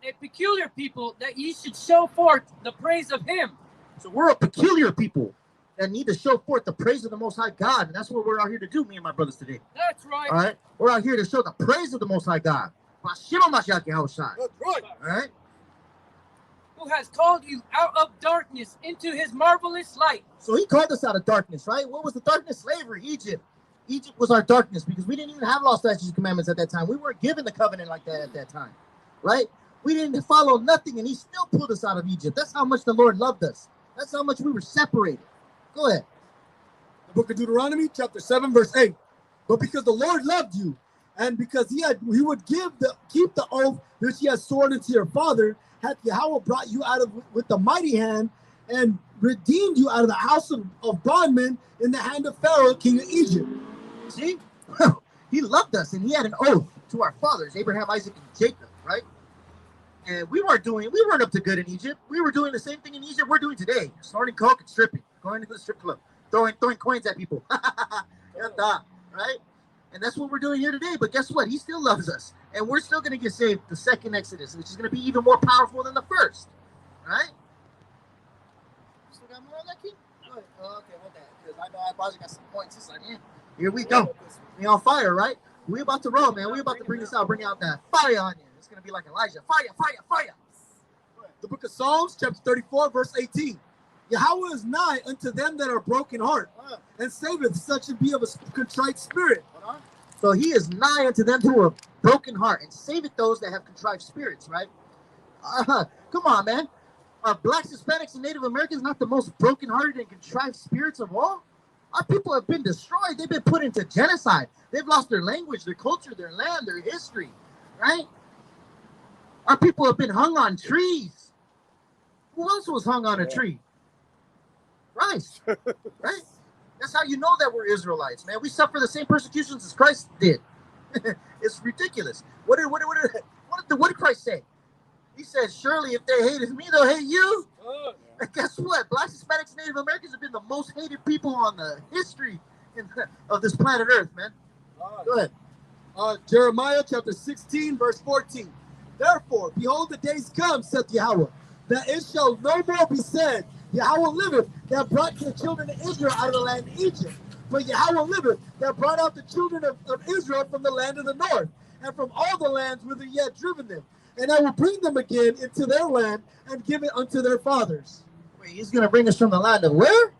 A peculiar people, that ye should show forth the praise of him. So we're a peculiar people that need to show forth the praise of the Most High God, and that's what we're out here to do, me and my brothers today. That's right. All right, we're out here to show the praise of the Most High God. Bahasham Yahawashi. That's right. All right. Who has called you out of darkness into his marvelous light. So he called us out of darkness, right? What was the darkness? Slavery, Egypt. Egypt was our darkness because we didn't even have law, statutes, and commandments at that time. We weren't given the covenant like that at that time, right? We didn't follow nothing, and he still pulled us out of Egypt. That's how much the Lord loved us. That's how much we were separated. Go ahead. The book of Deuteronomy, chapter 7, verse 8. But because the Lord loved you, and because he would keep the oath which he had sworn unto your father, hath Yahawah brought you out of with the mighty hand, and redeemed you out of the house of bondmen in the hand of Pharaoh, king of Egypt. See? He loved us, and he had an oath to our fathers, Abraham, Isaac, and Jacob, right? And we weren't up to good in Egypt. We were doing the same thing in Egypt we're doing today. Snorting coke and stripping. Going to the strip club. Throwing coins at people. Right? And that's what we're doing here today. But guess what? He still loves us. And we're still going to get saved the second Exodus, which is going to be even more powerful than the first. Right? Still got more on that, kid? Oh, okay, hold that. Because I know I probably got some points. It's like, here we go. We on fire, right? We about to roll, man. We about to bring this out. Bring out that fire on you. It's going to be like Elijah. Fire, fire, fire. The book of Psalms, chapter 34, verse 18. Yahawah is nigh unto them that are broken heart, and saveth such as be of a contrite spirit. So he is nigh unto them who are broken heart, and saveth those that have contrived spirits, right? Come on, man. Are blacks, Hispanics, and Native Americans not the most brokenhearted and contrived spirits of all? Our people have been destroyed. They've been put into genocide. They've lost their language, their culture, their land, their history, right? Our people have been hung on trees. Who else was hung on a tree? Christ, right? That's how you know that we're Israelites, man. We suffer the same persecutions as Christ did. It's ridiculous. What did Christ say? He said, surely if they hated me, they'll hate you. And guess what? Blacks, Hispanics, Native Americans have been the most hated people on the history of this planet Earth, man. Go ahead. Jeremiah chapter 16, verse 14. Therefore, behold, the days come, saith Yahawah, that it shall no more be said, Yahawah liveth, that brought the children of Israel out of the land of Egypt. But Yahawah liveth, that brought out the children of Israel from the land of the north, and from all the lands whither ye had driven them. And I will bring them again into their land, and give it unto their fathers. Wait, he's going to bring us from the land of where?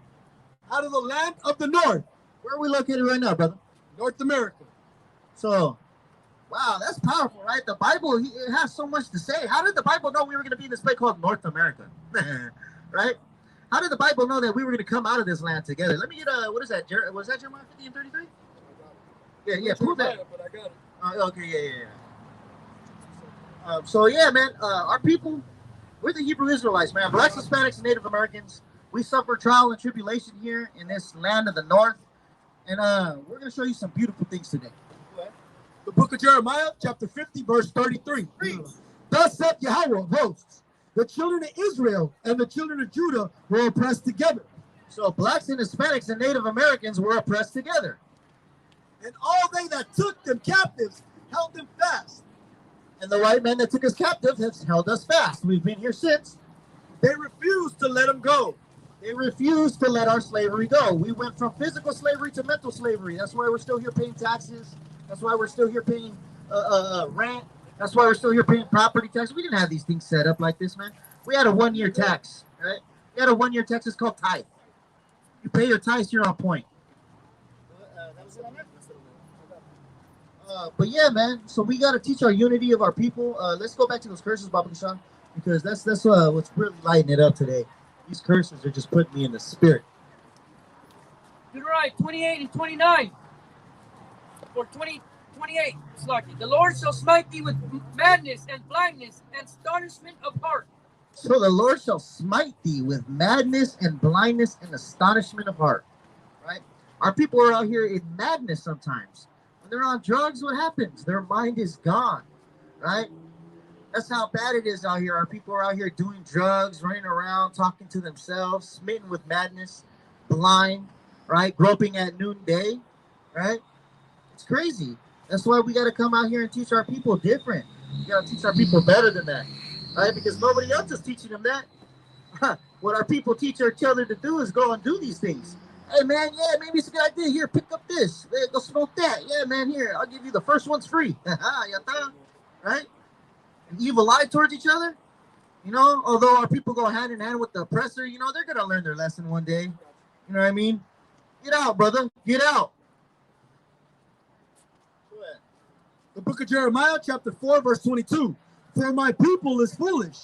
Out of the land of the north. Where are we located right now, brother? North America. So, wow, that's powerful, right? The Bible, it has so much to say. How did the Bible know we were going to be in this place called North America? Right? How did the Bible know that we were going to come out of this land together? Let me get what is that? Was that Jeremiah 50 and 33? Yeah, prove that. But I got it. Okay, yeah. So, yeah, man, our people, we're the Hebrew Israelites, man. Blacks, Hispanics, and Native Americans. We suffer trial and tribulation here in this land of the north. And we're going to show you some beautiful things today. The book of Jeremiah, chapter 50, verse 33. Thus saith Yahawah of hosts, the children of Israel and the children of Judah were oppressed together. So blacks and Hispanics and Native Americans were oppressed together. And all they that took them captives held them fast. And the white men that took us captive have held us fast. We've been here since. They refused to let them go. They refused to let our slavery go. We went from physical slavery to mental slavery. That's why we're still here paying taxes. That's why we're still here paying rent. That's why we're still here paying property tax. We didn't have these things set up like this, man. We had a one-year tax, right? We had a one-year tax. It's called tithe. You pay your tithes, you're on point. That was it on there? But yeah, man. So we got to teach our unity of our people. Let's go back to those curses, Baba Kashan, because that's what's really lighting it up today. These curses are just putting me in the spirit. Deuteronomy 28 and 29. Or 28, Slaki. The Lord shall smite thee with madness and blindness and astonishment of heart. So the Lord shall smite thee with madness and blindness and astonishment of heart. Right? Our people are out here in madness sometimes. When they're on drugs, what happens? Their mind is gone. Right? That's how bad it is out here. Our people are out here doing drugs, running around, talking to themselves, smitten with madness, blind, right? Groping at noonday, right? It's crazy. That's why we got to come out here and teach our people different. We got to teach our people better than that, right? Because nobody else is teaching them that. What our people teach each other to do is go and do these things. Hey, man, yeah, maybe it's a good idea. Here, pick up this. Hey, go smoke that. Yeah, man, here, I'll give you the first one's free. Right? An evil eye towards each other. You know, although our people go hand in hand with the oppressor, you know, they're going to learn their lesson one day. You know what I mean? Get out, brother. Get out. Go ahead. The book of Jeremiah, chapter 4, verse 22. For my people is foolish.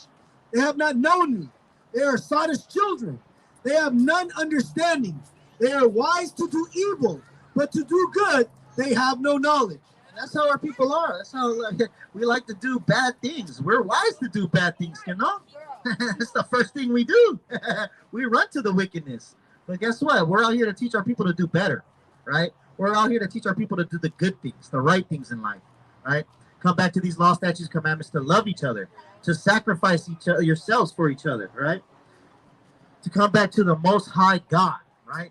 They have not known me. They are sottish children. They have none understanding. They are wise to do evil, but to do good, they have no knowledge. That's how our people are. That's how we like to do bad things. We're wise to do bad things, you know? That's the first thing we do. We run to the wickedness. But guess what? We're out here to teach our people to do better, right? We're out here to teach our people to do the good things, the right things in life, right? Come back to these law, statutes, commandments, to love each other, to sacrifice yourselves for each other, right? To come back to the Most High God, right?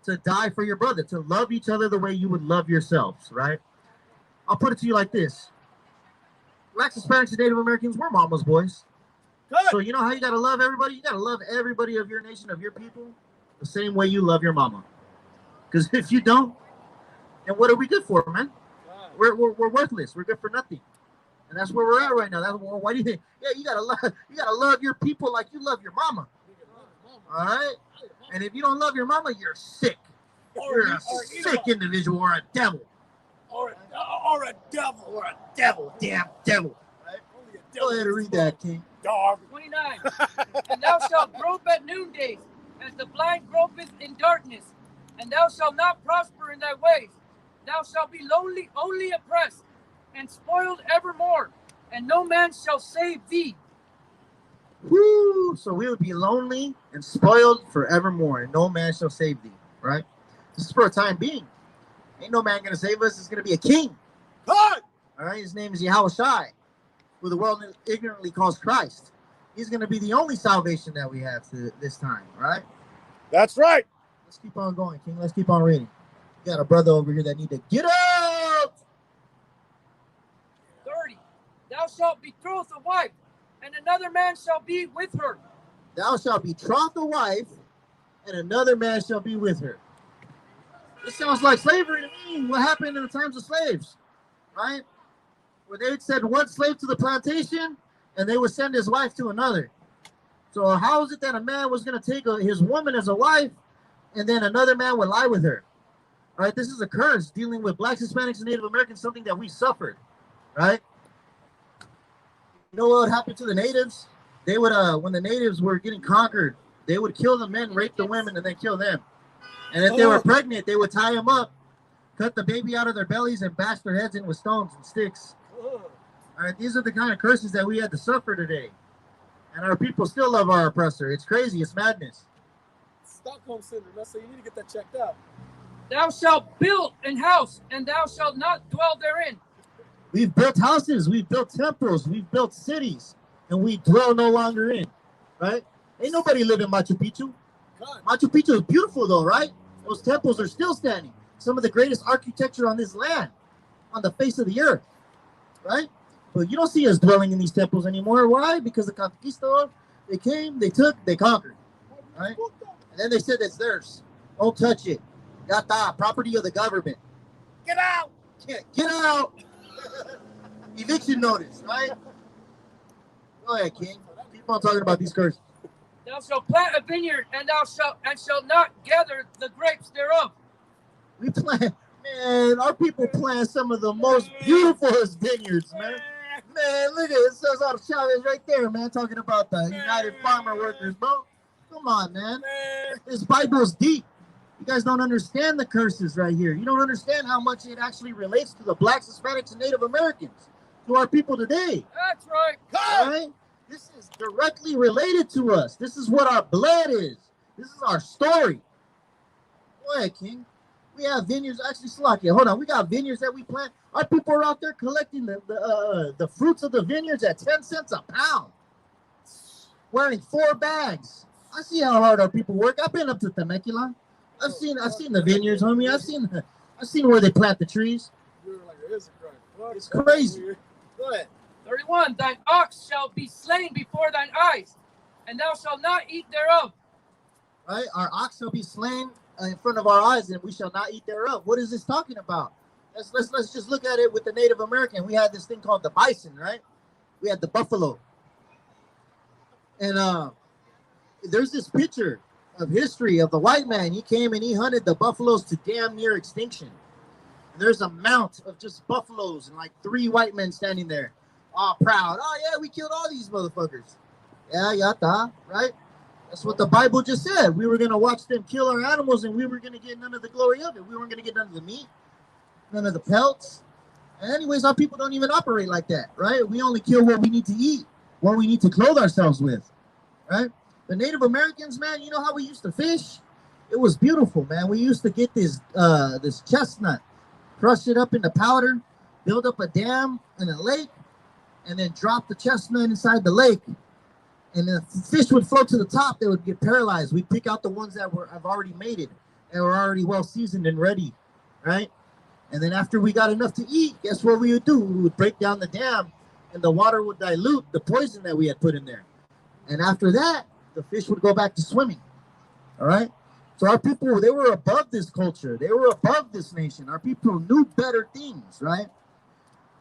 To die for your brother, to love each other the way you would love yourselves, right? I'll put it to you like this. Blacks, Hispanics, and Native Americans, we're mama's boys. Good. So you know how you got to love everybody? You got to love everybody of your nation, of your people, the same way you love your mama. Because if you don't, then what are we good for, man? We're worthless. We're good for nothing. And that's where we're at right now. That's why do you think? Yeah, you gotta love your people like you love your mama. All right? And if you don't love your mama, you're sick. You're a sick individual or a devil. Or a devil. Damn devil. Right? Go ahead and read that, King. Dog. 29. And thou shalt grope at noonday, as the blind gropeth in darkness, and thou shalt not prosper in thy ways. Thou shalt be lonely, only oppressed, and spoiled evermore, and no man shall save thee. Woo! So we would be lonely and spoiled forevermore, and no man shall save thee. Right? This is for a time being. Ain't no man gonna save us. It's gonna be a king. Hi! All right, his name is Yahawashi, who the world ignorantly calls Christ. He's gonna be the only salvation that we have to this time. All right? That's right. Let's keep on going, King. Let's keep on reading. You got a brother over here that need to get out. 30. Thou shalt betroth a wife, and another man shall be with her. Thou shalt betroth a wife, and another man shall be with her. This sounds like slavery to me. What happened in the times of slaves, right? Where they would send one slave to the plantation, and they would send his wife to another. So how is it that a man was going to take his woman as a wife, and then another man would lie with her? All right, this is a curse dealing with blacks, Hispanics, and Native Americans, something that we suffered, right? You know what happened to the natives? They would, when the natives were getting conquered, they would kill the men, rape the women, and then kill them. And if they were pregnant, they would tie them up, cut the baby out of their bellies, and bash their heads in with stones and sticks. All right, these are the kind of curses that we had to suffer today. And our people still love our oppressor. It's crazy. It's madness. Stockholm syndrome. So you need to get that checked out. Thou shalt build an house, and thou shalt not dwell therein. We've built houses. We've built temples. We've built cities. And we dwell no longer in. Right? Ain't nobody live in Machu Picchu. God. Machu Picchu is beautiful, though, right? Those temples are still standing. Some of the greatest architecture on this land, on the face of the earth. Right? But you don't see us dwelling in these temples anymore. Why? Because the conquistador, they came, they took, they conquered. Right? And then they said it's theirs. Don't touch it. Yata, property of the government. Get out! Get out! Eviction notice, right? Go ahead, King. Keep on talking about these curses. Thou shalt plant a vineyard, and thou shalt not gather the grapes thereof. We plant, man, our people plant some of the most beautiful vineyards, man. Man, look at it. It says out of Chavez right there, man, talking about the United Farmer Workers, bro. Come on, man. This Bible's deep. You guys don't understand the curses right here. You don't understand how much it actually relates to the blacks, Hispanics, and Native Americans, to our people today. That's right. All right? This is directly related to us. This is what our blood is. This is our story. Go ahead, King. We have vineyards. Actually, Slovakia, hold on. We got vineyards that we plant. Our people are out there collecting the fruits of the vineyards at 10 cents a pound, wearing 4 bags. I see how hard our people work. I've been up to Temecula. I've seen the vineyards, homie. I've seen where they plant the trees. It's crazy. Go ahead. 31. Thine ox shall be slain before thine eyes, and thou shalt not eat thereof. Right? Our ox shall be slain in front of our eyes, and we shall not eat thereof. What is this talking about? Let's just look at it with the Native American. We had this thing called the bison, right? We had the buffalo. And there's this picture of history of the white man. He came and he hunted the buffaloes to damn near extinction. And there's a mount of just buffaloes and like 3 white men standing there, all proud. Oh yeah, we killed all these motherfuckers. Yeah, yata, right? That's what the Bible just said. We were gonna watch them kill our animals, and we were gonna get none of the glory of it. We weren't gonna get none of the meat, none of the pelts. And anyways, our people don't even operate like that, right? We only kill what we need to eat, what we need to clothe ourselves with, right? The Native Americans, man, you know how we used to fish? It was beautiful, man. We used to get this chestnut, crush it up into powder, build up a dam and a lake, and then drop the chestnut inside the lake. And the fish would float to the top. They would get paralyzed. We'd pick out the ones that have already mated and were already well seasoned and ready, right? And then after we got enough to eat, guess what we would do? We would break down the dam, and the water would dilute the poison that we had put in there. And after that, the fish would go back to swimming, all right? So our people, they were above this culture. They were above this nation. Our people knew better things, right?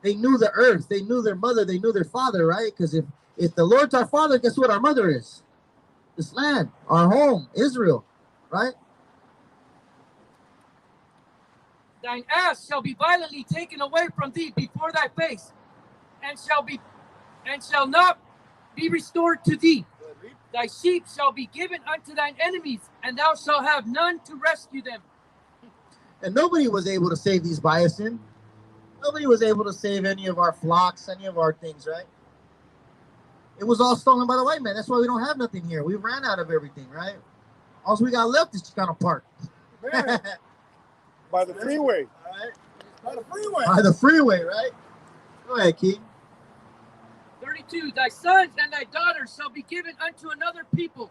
They knew the earth. They knew their mother. They knew their father, right? Because if the Lord's our father, guess what our mother is? This land, our home, Israel, right? Thine ass shall be violently taken away from thee before thy face, and shall not be restored to thee. Thy sheep shall be given unto thine enemies, and thou shalt have none to rescue them. And nobody was able to save these bison. Nobody was able to save any of our flocks, any of our things, right? It was all stolen by the white man. That's why we don't have nothing here. We ran out of everything, right? All we got left is Chicano Park. Man, by the freeway. All right. By the freeway. By the freeway, right? Go ahead, King. 32. Thy sons and thy daughters shall be given unto another people,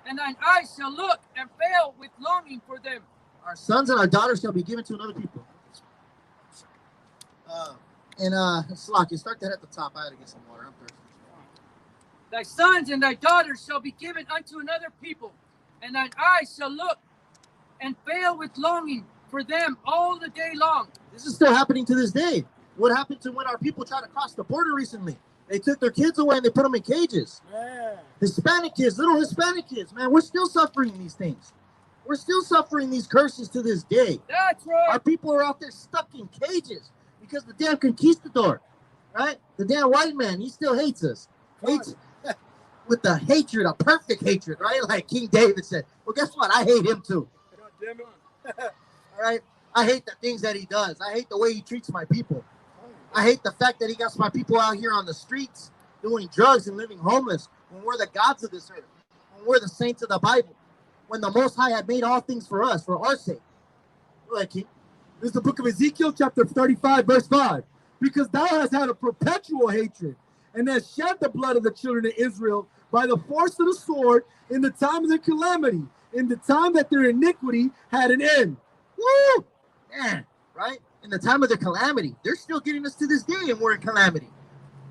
and thine eyes shall look and fail with longing for them. Our sons and our daughters shall be given to another people. Slocky, start that at the top. I had to get some water. I'm thirsty. Thy sons and thy daughters shall be given unto another people, and thine eyes shall look and fail with longing for them all the day long. This is still happening to this day. What happened to when our people tried to cross the border recently? They took their kids away and they put them in cages. Man. Hispanic kids, little Hispanic kids, man, we're still suffering these things. We're still suffering these curses to this day. That's right. Our people are out there stuck in cages because the damn conquistador, right? The damn white man, he still hates us. Hates with the hatred, a perfect hatred, right? Like King David said. Well, guess what? I hate him too. God damn it. All right? I hate the things that he does. I hate the way he treats my people. I hate the fact that he got my people out here on the streets doing drugs and living homeless when we're the gods of this earth, when we're the saints of the Bible, when the Most High had made all things for us, for our sake. Go ahead, King. This is the book of Ezekiel, chapter 35, verse 5. Because thou hast had a perpetual hatred, and hast shed the blood of the children of Israel by the force of the sword in the time of their calamity, in the time that their iniquity had an end. Woo! Man, right? In the time of their calamity. They're still getting us to this day, and we're in calamity.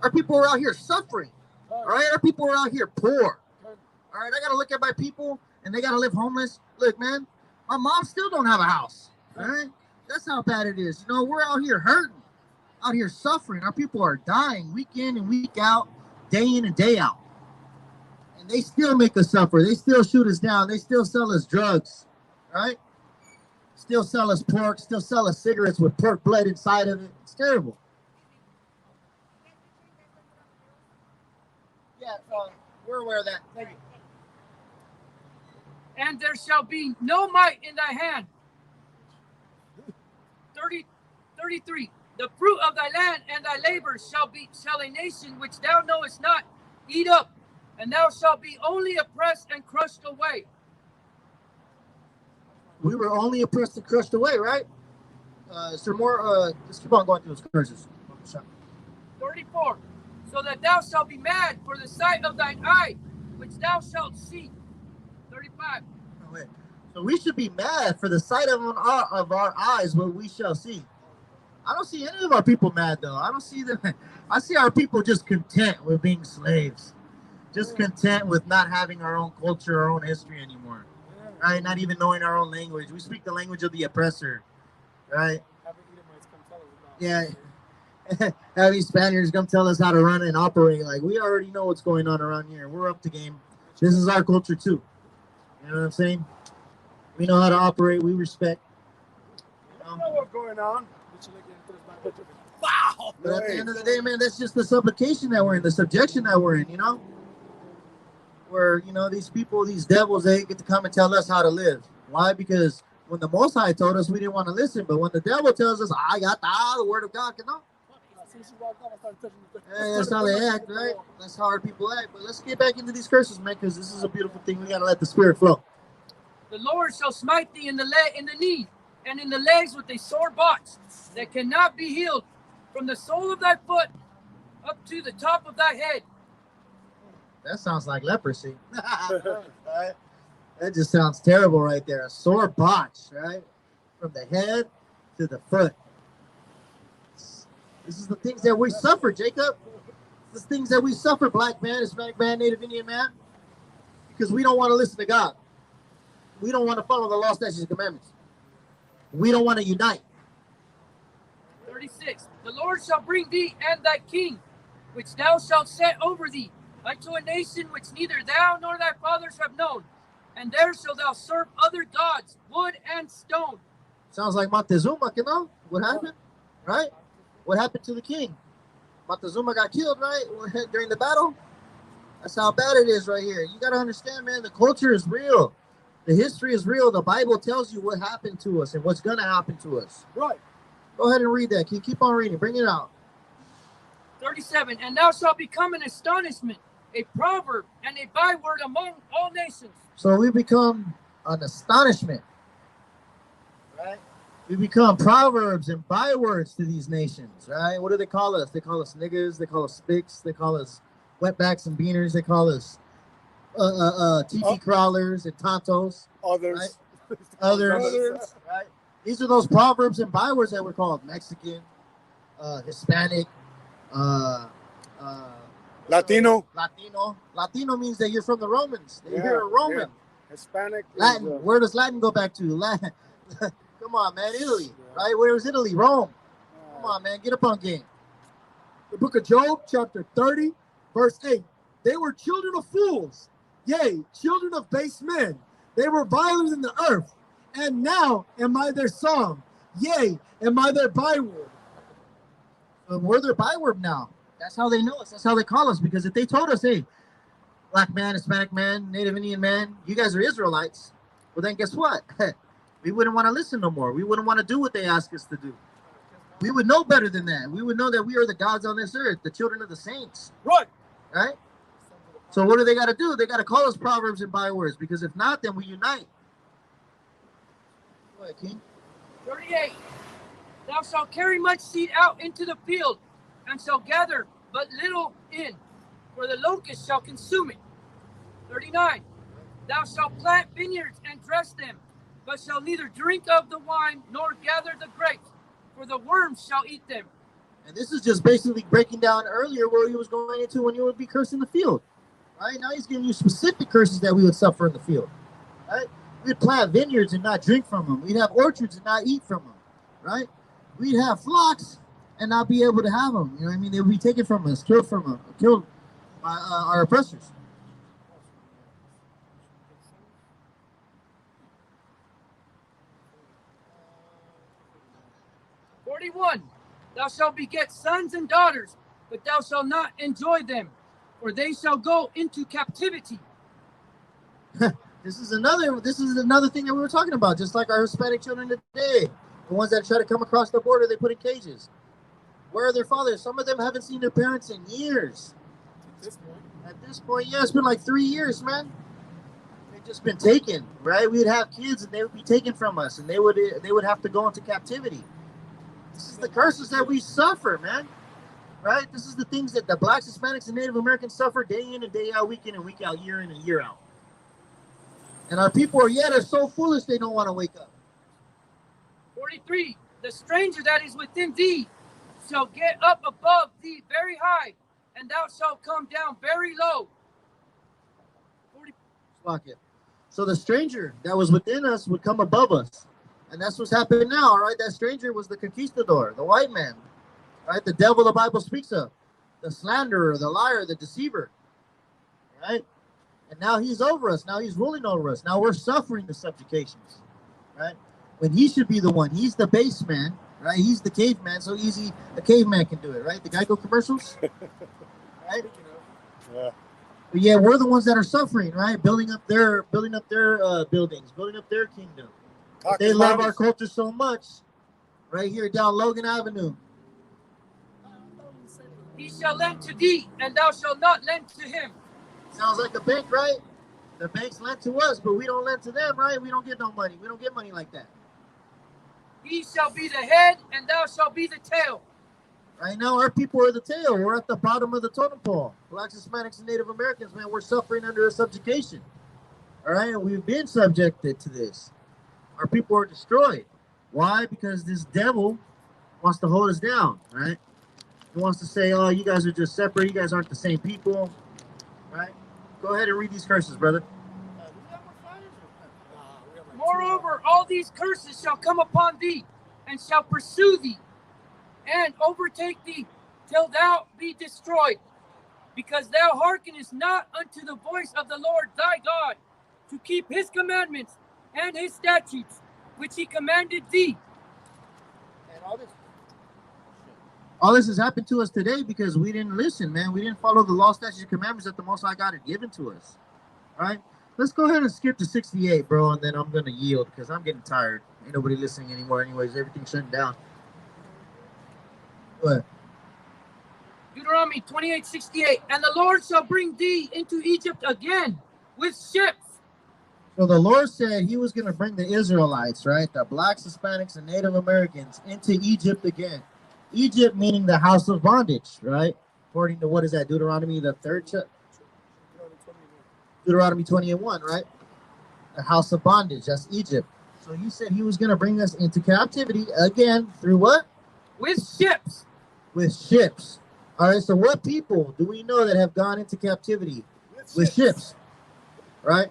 Our people are out here suffering. All right? Our people are out here poor. All right? I got to look at my people, and they got to live homeless. Look, man, my mom still don't have a house. All right? That's how bad it is. You know, we're out here hurting, out here suffering. Our people are dying week in and week out, day in and day out. And they still make us suffer. They still shoot us down. They still sell us drugs. All right? Still sell us pork, still sell us cigarettes with pork blood inside of it. It's terrible. Yeah, we're aware of that. Thank you. And there shall be no might in thy hand. 33. The fruit of thy land and thy labor shall a nation which thou knowest not eat up, and thou shalt be only oppressed and crushed away. We were only oppressed and crushed away, right? Is there more? Let's keep on going through those curses. 34. So that thou shalt be mad for the sight of thine eye, which thou shalt see. 35. Oh, wait. So we should be mad for the sight of our eyes, what we shall see. I don't see any of our people mad, though. I don't see them. I see our people just content with being slaves. Just content with not having our own culture, our own history anymore. Right? Not even knowing our own language. We speak the language of the oppressor, right? Yeah. Having Spaniards come tell us how to run and operate. Like, we already know what's going on around here. We're up to game. This is our culture, too. You know what I'm saying? We know how to operate. We respect. You know what's going on. Wow! But at the end of the day, man, that's just the supplication that we're in, the subjection that we're in, you know? Where, you know, these people, these devils, they get to come and tell us how to live. Why? Because when the Most High told us, we didn't want to listen. But when the devil tells us, I got the word of God, you know? Yeah, that's how they act, right? That's how our people act. But let's get back into these curses, man, because this is a beautiful thing. We got to let the Spirit flow. The Lord shall smite thee in the knee, and in the legs with a sore botch that cannot be healed, from the sole of thy foot up to the top of thy head. That sounds like leprosy. Right? That just sounds terrible right there. A sore botch, right? From the head to the foot. This is the things that we suffer, Jacob. This is the things that we suffer, black man, Hispanic man, Native Indian man. Because we don't want to listen to God. We don't want to follow the law, statutes, and commandments. We don't want to unite. 36. The Lord shall bring thee and thy king, which thou shalt set over thee, unto a nation which neither thou nor thy fathers have known. And there shalt thou serve other gods, wood and stone. Sounds like Montezuma, you know? What happened? Right? What happened to the king? Montezuma got killed, right? During the battle? That's how bad it is right here. You got to understand, man, the culture is real. The history is real. The Bible tells you what happened to us and what's going to happen to us. Right. Go ahead and read that. Keep on reading. Bring it out. 37. And thou shalt become an astonishment a proverb and a byword among all nations. So we become an astonishment, right? We become proverbs and bywords to these nations, right? What do they call us? They call us niggas. They call us spicks. They call us wetbacks and beaners. They call us TT crawlers and tontos. Others. Right? Others. Right? These are those proverbs and bywords that we're called: Mexican, Hispanic, Latino. Latino means that you're from the Romans. You're a Roman. Yeah. Hispanic. Latin. Where does Latin go back to? Latin. Come on, man. Italy, right? Where is Italy? Rome. Come on, man. Get up on game. The book of Job, chapter 30, verse 8. They were children of fools, yea, children of base men. They were viler than the earth. And now am I their song, yea, am I their byword. We're their byword now. That's how they know us. That's how they call us. Because if they told us, hey, black man, Hispanic man, Native Indian man, you guys are Israelites, well, then guess what? We wouldn't want to listen no more. We wouldn't want to do what they ask us to do. We would know better than that. We would know that we are the gods on this earth, the children of the saints. Right. Right? So what do they got to do? They got to call us proverbs and bywords, because if not, then we unite. Go ahead, King. 38. Thou shalt carry much seed out into the field, and shall gather but little in, for the locust shall consume it. 39. Thou shalt plant vineyards and dress them, but shall neither drink of the wine nor gather the grapes, for the worms shall eat them. And this is just basically breaking down earlier where he was going into when you would be cursed in the field. Right? Now he's giving you specific curses that we would suffer in the field. Right? We'd plant vineyards and not drink from them. We'd have orchards and not eat from them. Right? We'd have flocks and not be able to have them. You know what I mean? They would be taken from us, killed by our oppressors. Thou shalt beget sons and daughters, but thou shalt not enjoy them, for they shall go into captivity. This is another thing that we were talking about, just like our Hispanic children today. The ones that try to come across the border, they put in cages. Where are their fathers? Some of them haven't seen their parents in years. At this point, yeah, it's been like 3 years, man. They've just been taken, right? We'd have kids and they would be taken from us, and they would have to go into captivity. This is the curses that we suffer, man. Right? This is the things that the blacks, Hispanics, and Native Americans suffer day in and day out, week in and week out, year in and year out. And our people are so foolish they don't want to wake up. 43. The stranger that is within thee shall get up above thee very high, and thou shalt come down very low. 40. So the stranger that was within us would come above us. And that's what's happening now, all right? That stranger was the conquistador, the white man, right? The devil the Bible speaks of, the slanderer, the liar, the deceiver, right? And now he's over us. Now he's ruling over us. Now we're suffering the subjugations, right? When he should be the one. He's the base man, right? He's the caveman. So easy, a caveman can do it, right? The Geico commercials, right? Yeah. But yeah, we're the ones that are suffering, right? Building up their buildings, building up their kingdom. They love our culture so much, right here down Logan Avenue. He shall lend to thee, and thou shalt not lend to him. Sounds like a bank, right? The banks lend to us, but we don't lend to them, right? We don't get no money. We don't get money like that. He shall be the head, and thou shalt be the tail. Right now, our people are the tail. We're at the bottom of the totem pole. Blacks, Hispanics, and Native Americans, man, we're suffering under a subjugation. All right? And we've been subjected to this. Our people are destroyed. Why? Because this devil wants to hold us down, right? He wants to say, oh, you guys are just separate. You guys aren't the same people, right? Go ahead and read these curses, brother. Moreover, all these curses shall come upon thee, and shall pursue thee, and overtake thee, till thou be destroyed, because thou hearkenest not unto the voice of the Lord thy God, to keep his commandments and his statutes, which he commanded thee. And all this has happened to us today because we didn't listen, man. We didn't follow the law, statutes, and commandments that the Most High God had given to us. All right? Let's go ahead and skip to 68, bro, and then I'm going to yield because I'm getting tired. Ain't nobody listening anymore anyways. Everything's shutting down. Go ahead. Deuteronomy 28:68. And the Lord shall bring thee into Egypt again with ships. So the Lord said he was going to bring the Israelites, right? The blacks, Hispanics, and Native Americans into Egypt again. Egypt meaning the house of bondage, right? According to what is that? Deuteronomy, the third chapter? Deuteronomy 28:1, right? The house of bondage. That's Egypt. So he said he was going to bring us into captivity again through what? With ships. With ships. All right, so what people do we know that have gone into captivity with ships? Right?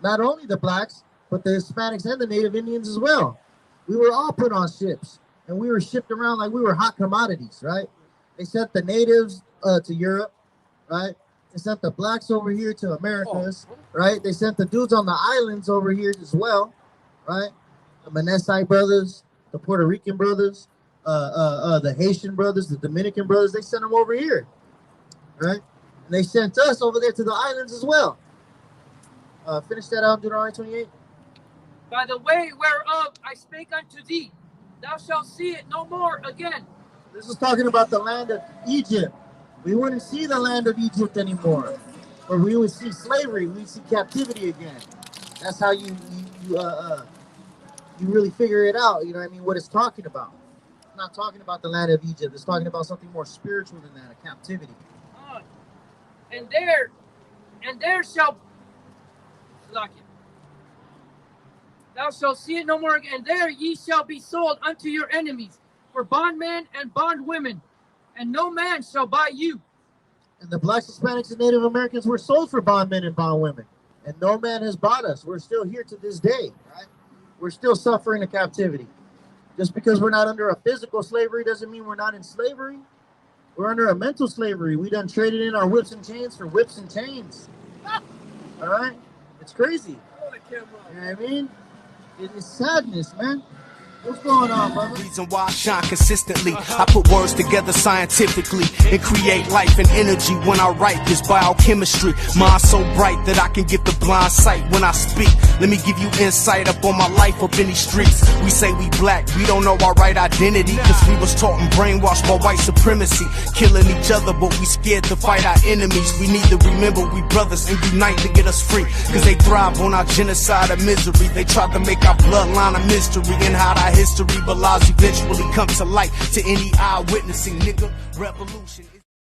Not only the blacks, but the Hispanics and the Native Indians as well. We were all put on ships, and we were shipped around like we were hot commodities, right? They sent the natives to Europe, right? They sent the blacks over here to Americas, right? They sent the dudes on the islands over here as well, right? The Mennonite brothers, the Puerto Rican brothers, the Haitian brothers, the Dominican brothers, they sent them over here, right? And they sent us over there to the islands as well. Finish that out in Deuteronomy 28. By the way whereof I spake unto thee, thou shalt see it no more again. This is talking about the land of Egypt. We wouldn't see the land of Egypt anymore, or we would see slavery. We'd see captivity again. That's how you really figure it out. You know what I mean? What it's talking about. It's not talking about the land of Egypt. It's talking about something more spiritual than that, a captivity. And there shall thou shalt see it no more again. And there ye shall be sold unto your enemies for bondmen and bondwomen, and no man shall buy you. And the blacks, Hispanics, and Native Americans were sold for bondmen and bondwomen, and no man has bought us. We're still here to this day, right? We're still suffering a captivity. Just because we're not under a physical slavery doesn't mean we're not in slavery. We're under a mental slavery. We done traded in our whips and chains for whips and chains. All right? It's crazy. You know what I mean? It is sadness, man. What's going on, brother? Reason why I shine consistently. I put words together scientifically and create life and energy when I write this biochemistry. Mind so bright that I can get the blind sight when I speak. Let me give you insight up on my life up in these streets. We say we black, we don't know our right identity, cause we was taught and brainwashed by white supremacy. Killing each other, but we scared to fight our enemies. We need to remember we brothers and unite to get us free, cause they thrive on our genocide of misery. They tried to make our bloodline a mystery and hide our history, but lies eventually come to light to any eye witnessing, nigga. Revolution is